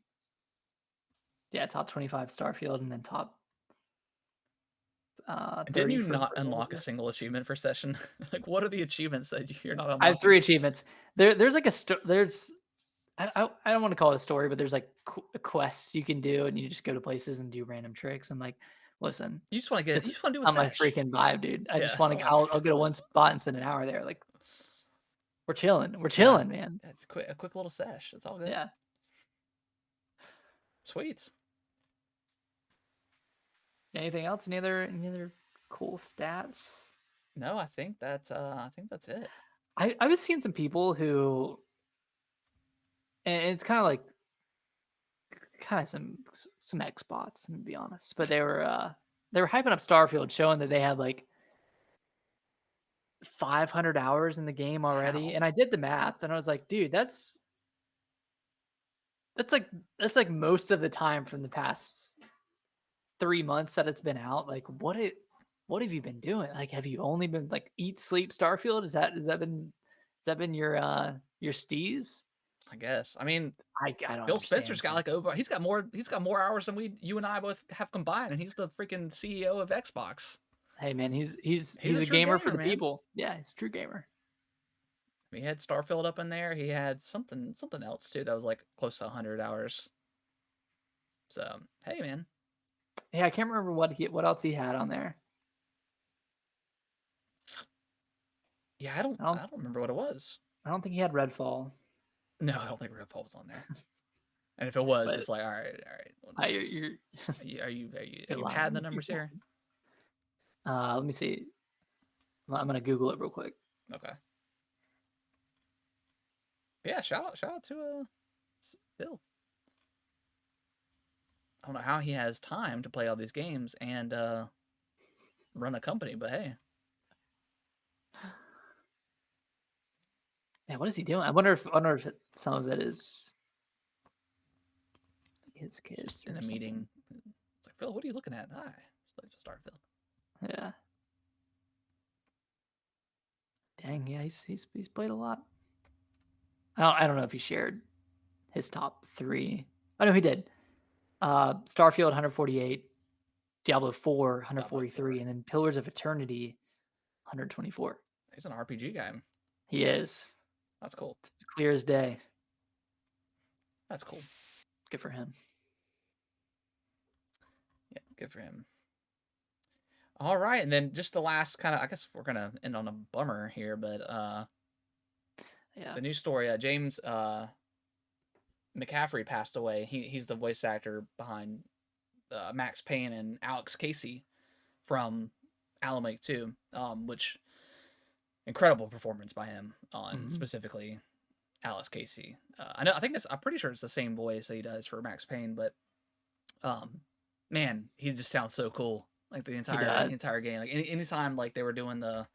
Yeah, top 25 Starfield, and then top Didn't 30 you for not unlock a Brawlhalla. single achievement for session? Like, what are the achievements that you're not I have unlocking? 3 achievements. There's like there's I don't want to call it a story, but there's like quests you can do, and you just go to places and do random tricks. I'm like, listen, You just want to this you is just want to do a not my sesh. freaking vibe, dude. I Yeah, just it's want not to. my I'll freaking go to vibe. one spot and spend an hour there. Like we're chilling. We're Yeah, chilling, man. it's a quick little sesh. It's all good. Yeah. Sweet. Anything else? Any other cool stats? No, I think that's it. I was seeing some people who, and it's kind of like some Xbots, to be honest, but they were hyping up Starfield, showing that they had like 500 hours in the game already. How? And I did the math, and I was like, dude, that's like that's like most of the time from the past 3 months that it's been out. Like, what have you been doing? Like, have you only been like eat, sleep, Starfield? Has that been your steez? I guess. I mean, I don't Phil Spencer's understand, got man. like he's got more hours than you and I both have combined, and he's the freaking CEO of Xbox. Hey, man, he's he's He's he's a a true gamer for gamer, the man. people. Yeah, he's a true gamer. He had Starfield up in there. He had something else too that was like close to 100 hours. So hey, man. Yeah, I can't remember what else he had on there. Yeah, I don't I don't remember what it was. I don't think he had Redfall, No, I don't think Redfall was on there. And if it was, but it's like, all right. What is this? you're Are you're you padding the lying. numbers here? Let me see. I'm gonna Google it real quick. Okay. Yeah, shout out to Phil. I don't know how he has time to play all these games and run a company, but hey, Yeah, what is he doing? I wonder if some of it is his kids just in or a something. meeting. It's like, Phil, what are you looking at? Hi, let's play Starfield. Yeah. Dang. Yeah, he's played a lot. I don't know if he shared his top 3. Oh no, he did. Starfield 148, Diablo 4 Diablo 4. 143, and then Pillars of Eternity 124. He's an RPG guy. He is That's cool. clear as day. That's cool. Good for him. Yeah, good for him. All right, and then just the last kind of, I guess we're gonna end on a bummer here, but Yeah. the news story, James McCaffrey passed away. He's the voice actor behind Max Payne and Alex Casey from Alan Wake 2, which incredible performance by him on Mhm. specifically Alex Casey. I'm pretty sure it's the same voice that he does for Max Payne, but man, he just sounds so cool. Like the He entire does. game. Like anytime like they were doing the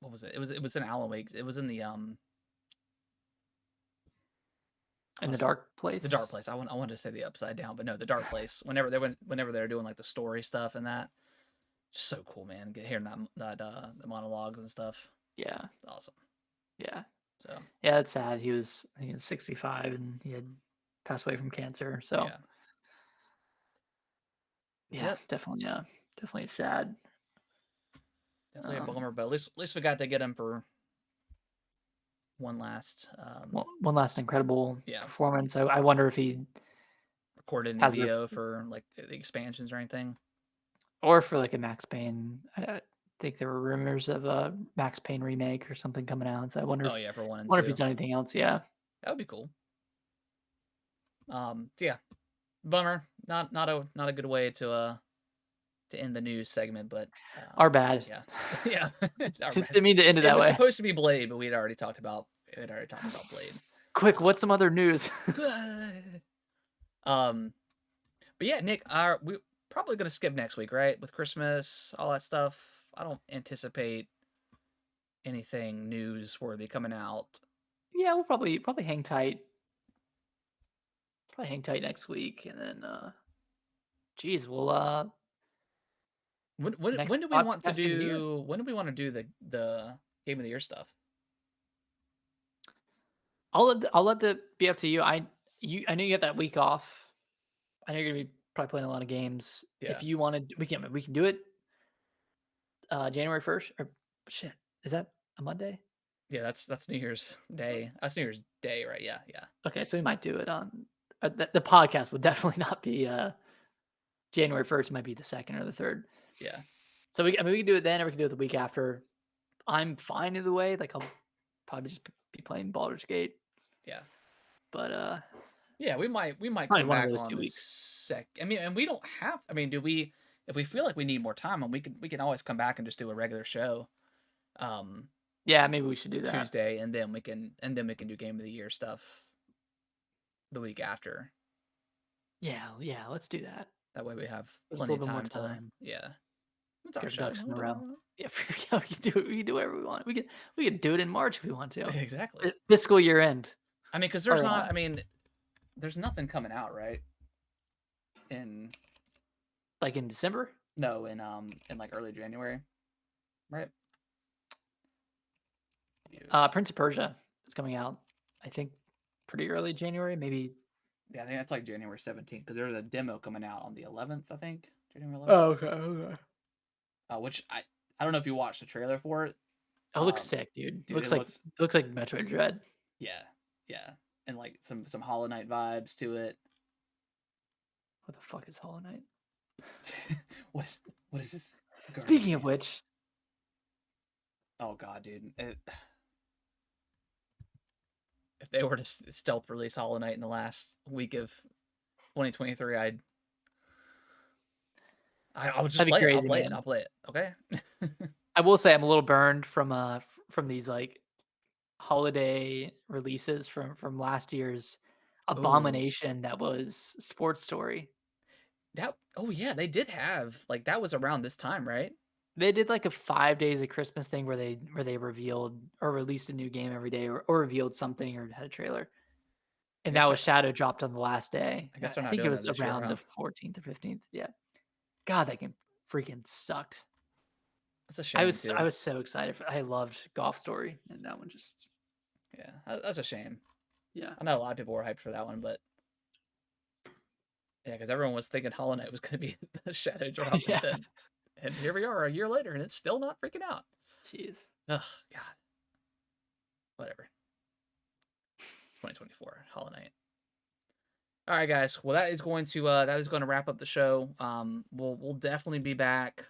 what was it? It was in Alan Wake. It was in the I In want the to say dark the place. dark place. I wanted to say the upside down, but no, the dark place. Whenever they're doing like the story stuff and that, just so cool, man. Hearing the monologues and stuff. Yeah. It's awesome. Yeah. So Yeah, it's sad. I think he was 65 and he had passed away from cancer. So yeah, yeah, yep, definitely sad. definitely a bummer. But at least we got to get him for one last One last incredible yeah, performance. I wonder if he recorded any has a VO for like the expansions or anything. or for like a Max Payne. I think there were rumors of a Max Payne remake or something coming out. So I Oh yeah, for 1 and wonder if he's 2. done anything else. Yeah. That would be cool. So yeah, bummer. Not a good way to end the news segment, but Our bad. yeah, yeah. Our bad. Didn't mean to end it It that was way. supposed to be Blade, but we had already talked about Blade. Quick, what's some other news? Um, But yeah, Nick, we probably gonna skip next week, right? With Christmas, all that stuff. I don't anticipate anything newsworthy coming out. Yeah, we'll probably hang tight. Probably hang tight next week, and then geez, we'll next When do we want to podcast game of the year. do? When do we want to do the game of the year stuff? I'll let the be up to you. I know you have that week off. I know you're gonna be probably playing a lot of games. Yeah, If you wanted, we can do it January 1st or shit. Is that a Monday? yeah. That's New Year's Day. That's New Year's Day, right? Yeah, yeah, Okay, so we might do it on the podcast would definitely not be January 1st. It might be the 2nd or the 3rd. yeah, So we can do it then, or we can do it the week after. I'm fine either way. Like I'll probably just be playing Baldur's Gate, yeah. but Yeah, we might probably come one of back those on 2 the weeks. sec. I mean, and we don't have. I mean, do we? If we feel like we need more time, and we can always come back and just do a regular show, um, Yeah, maybe we should do that. Tuesday, and then we can do game of the year stuff the week after. Yeah, let's do that. That way we have Give us a plenty of little bit more time to. time. Yeah, it's our Get our show. ducks in We a do row. whatever Yeah, yeah, we can do it. We can do whatever we want. We can do it in March if we want to. exactly. Fiscal year end, I mean, because there's or not. I mean, there's nothing coming out, right? In like in December. no, in like early January, right? Prince of Persia is coming out. I think pretty early January, maybe. Yeah, I think that's like January 17th because there's a demo coming out on the 11th, I think. January 11th. Oh, okay. Which I don't know if you watched the trailer for it. Oh, it looks sick, dude. Dude, It looks like Metroid Dread. yeah, yeah, and like some Hollow Knight vibes to it. What the fuck is Hollow Knight? what what is this? Speaking of Garbage? which, Oh god, dude. If they were to stealth release Hollow Knight in the last week of 2023, I would just that'd be play it. I'll crazy, play it. man. I'll play it. Okay. I will say I'm a little burned from these like holiday releases from last year's Ooh, abomination that was Sports Story. that. Oh yeah, they did have like that was around this time, right? They did like a 5 days of Christmas thing where they revealed or released a new game every day or revealed something or had a trailer. I And that guess was Shadow dropped on the last day. I guess they're I not think it doing that was this year, around huh? the 14th or 15th. Yeah. God, that game freaking sucked. That's a I shame was I too. was so excited I loved Golf Story and that one just Yeah, that's a shame. yeah. I know a lot of people were hyped for that one, but yeah, because everyone was thinking Hollow Knight was going to be the shadow drop, Yeah. and here we are a year later, and it's still not freaking out. Jeez. Ugh, God, whatever. 2024 Hollow Knight. All right, guys. Well, that is going to wrap up the show. We'll definitely be back.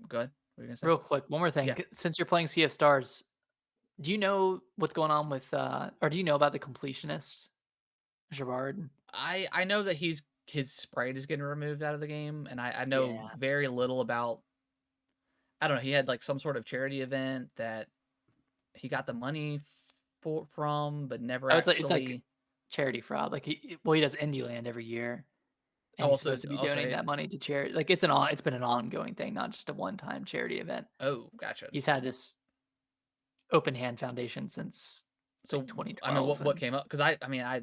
Good. What are you gonna say? Real quick, one more thing. Yeah, Since you're playing Sea of Stars, do you know what's going on with or do you know about the completionist, Gerard? I know that his sprite is getting removed out of the game, and I know Yeah. very little about. I don't know. He had like some sort of charity event that he got the money from, but never Oh, it's like actually. charity fraud. Like he does Indie Land every year, and he's Also, supposed to be also, donating that money to charity. Like it's been an ongoing thing, not just a one-time charity event. oh, gotcha. He's had this Open Hand Foundation since like So, I mean, 2012, what and came up? Because I mean, I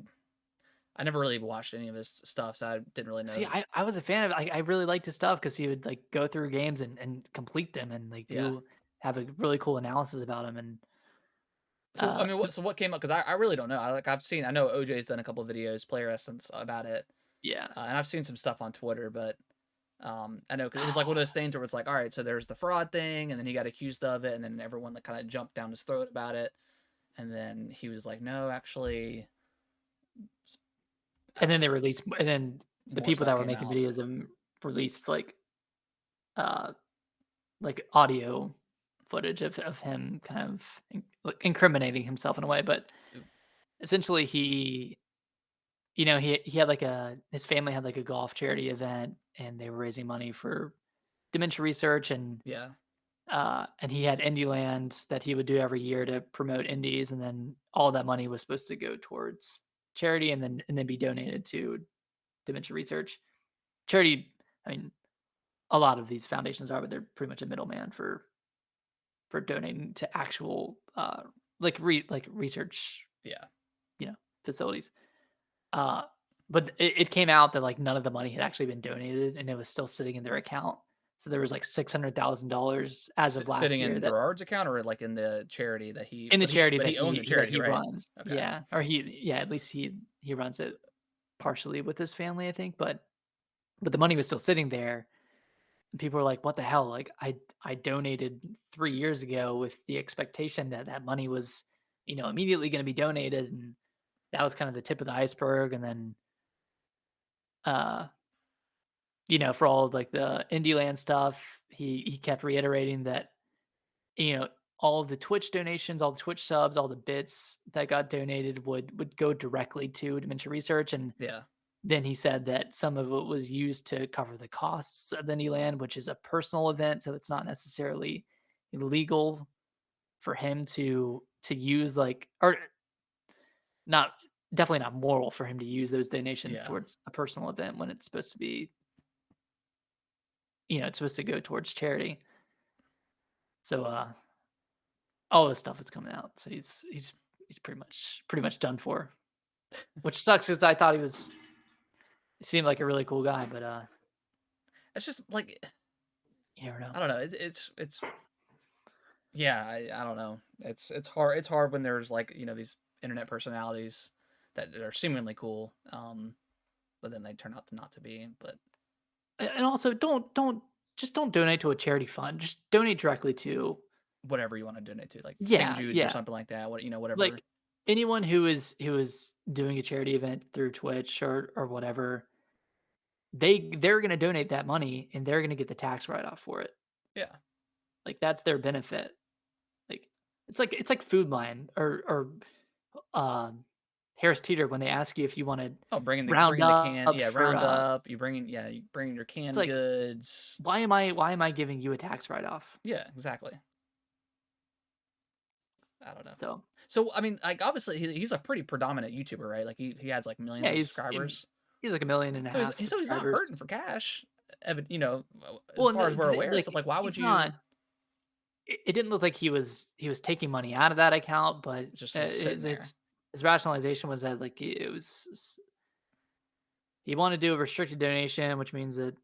never really watched any of his stuff, so I didn't really see, know. I was a fan of I really liked his stuff because he would like go through games and complete them and like Yeah. do have a really cool analysis about them and So, I mean, but what what came up? Because I really don't know. I know OJ's done a couple of videos, player essence about it, yeah. and I've seen some stuff on Twitter, but I know because it was like one of those things where it's like, all right, so there's the fraud thing, and then he got accused of it, and then everyone like kind of jumped down his throat about it, and then he was like, no, actually, And then they released and then the more people stuff that were came making out. videos of him released uh like audio footage of him kind of like incriminating himself in a way, but Ooh, essentially he had like his family had like a golf charity event and they were raising money for dementia research yeah, and he had Indie Land that he would do every year to promote indies, and then all that money was supposed to go towards charity and then be donated to dementia research. Charity, I mean, a lot of these foundations are, but they're pretty much a middleman for donating to actual like research, Yeah. facilities. Uh, but it came out that like none of the money had actually been donated, and it was still sitting in their account. So there was like $600,000 as of last Sitting year in that Gerard's account or like in the charity that he, in the charity but that he owned the that charity, he right? runs. Okay. Yeah, or at least he runs it partially with his family, I think. But the money was still sitting there. And people were like, "What the hell?" Like I donated 3 years ago with the expectation that that money was, immediately going to be donated, and that was kind of the tip of the iceberg. And then, uh, for all of like the indie land stuff, he kept reiterating that, you know, all of the Twitch donations, all the Twitch subs, all the bits that got donated would go directly to dementia research. And Yeah. then he said that some of it was used to cover the costs of the indie land, which is a personal event, so it's not necessarily illegal for him to use, like, or not, definitely not moral for him to use those donations Yeah. towards a personal event when it's supposed to be, it's supposed to go towards charity. So all this stuff is coming out. So he's pretty much done for, which sucks because I thought he seemed like a really cool guy, but It's just like, you never know. I don't know. It's yeah. I don't know. It's hard. It's hard when there's like these internet personalities that are seemingly cool, but then they turn out to not to be. But And also don't donate to a charity fund. Just donate directly to, whatever you want to donate to, like St. yeah, Jude's or yeah. something like that. Whatever. Like anyone who is doing a charity event through Twitch or whatever, they're gonna donate that money and they're gonna get the tax write off for it. Yeah. Like that's their benefit. Like it's like Food Lion or Harris Teeter when they ask you if you want to Oh, round bringing the can. up Yeah, for round up. You bringing your it's canned like goods. why am I giving you a tax write off? Yeah, exactly. I don't know. So So I mean, like obviously he's a pretty predominant YouTuber, right? Like he has like millions yeah, of he's subscribers. he's like a million and a half So he's not subscribers. hurting for cash, as Well, and far as we're aware. So like like, why would he's not. you It didn't look like he was taking money out of that account, but just was sitting there? his rationalization was that like it was he wanted to do a restricted donation, which means that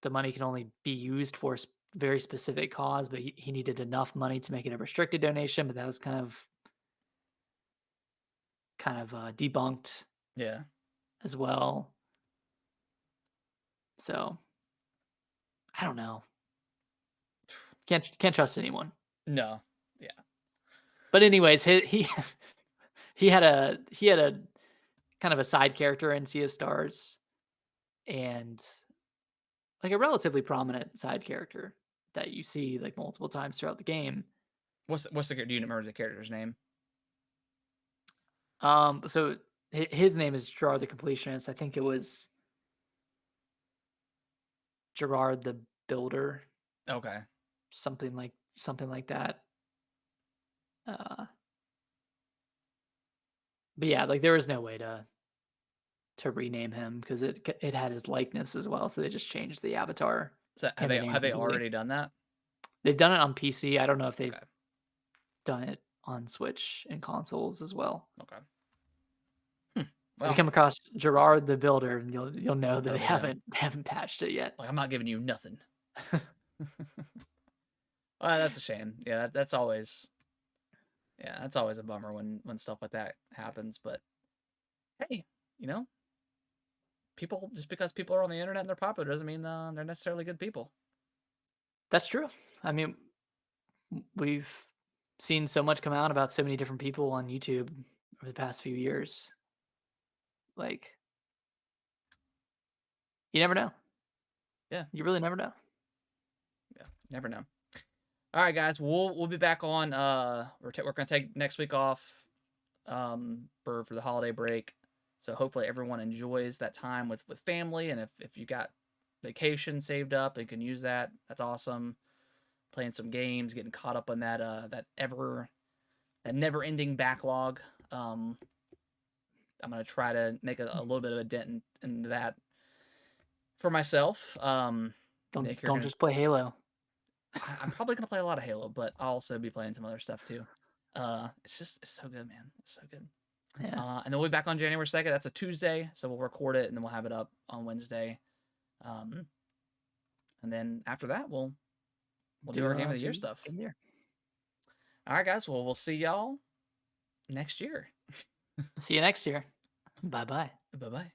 the money can only be used for a very specific cause, but he needed enough money to make it a restricted donation. But that was kind of debunked Yeah. as well. So I don't know. Can't trust anyone. No. Yeah. But anyways, he he had a kind of a side character in Sea of Stars, and like a relatively prominent side character that you see like multiple times throughout the game. Do you remember the character's name? So his name is Gerard the Completionist. I think it was Gerard the Builder, Okay. something like that. Uh, but yeah, like there was no way to rename him because it had his likeness as well. So they just changed the avatar So and the name have they completely. already done that? They've done it on PC. I don't know if they've Okay. done it on Switch and consoles as well. Okay. Hmm. If you Well, come across Gerard the Builder, you'll know that that'll they be him. haven't patched it yet. Like I'm not giving you nothing. Well, that's a shame. Yeah, that's always a bummer when stuff like that happens. But hey, you know, people just because people are on the internet and they're popular doesn't mean they're necessarily good people. That's true. I mean, we've seen so much come out about so many different people on YouTube over the past few years. Like, you never know. Yeah, You really never know. yeah, you never know. All right, guys, we'll be back on. We're gonna take next week off, for the holiday break. So hopefully everyone enjoys that time with family, and if you got vacation saved up and can use that, that's awesome. Playing some games, getting caught up on that never ending backlog. I'm gonna try to make a little bit of a dent in that for myself. Nick, you're Don't gonna. just play Halo. I'm probably gonna play a lot of Halo, but I'll also be playing some other stuff too. It's so good, man. It's so good. Yeah. And then we'll be back on January 2nd. That's a Tuesday, so we'll record it and then we'll have it up on Wednesday. And then after that, we'll do our Game of the Year stuff. Game of the Year. All right, guys. Well, we'll see y'all next year. See you next year. Bye bye. Bye bye.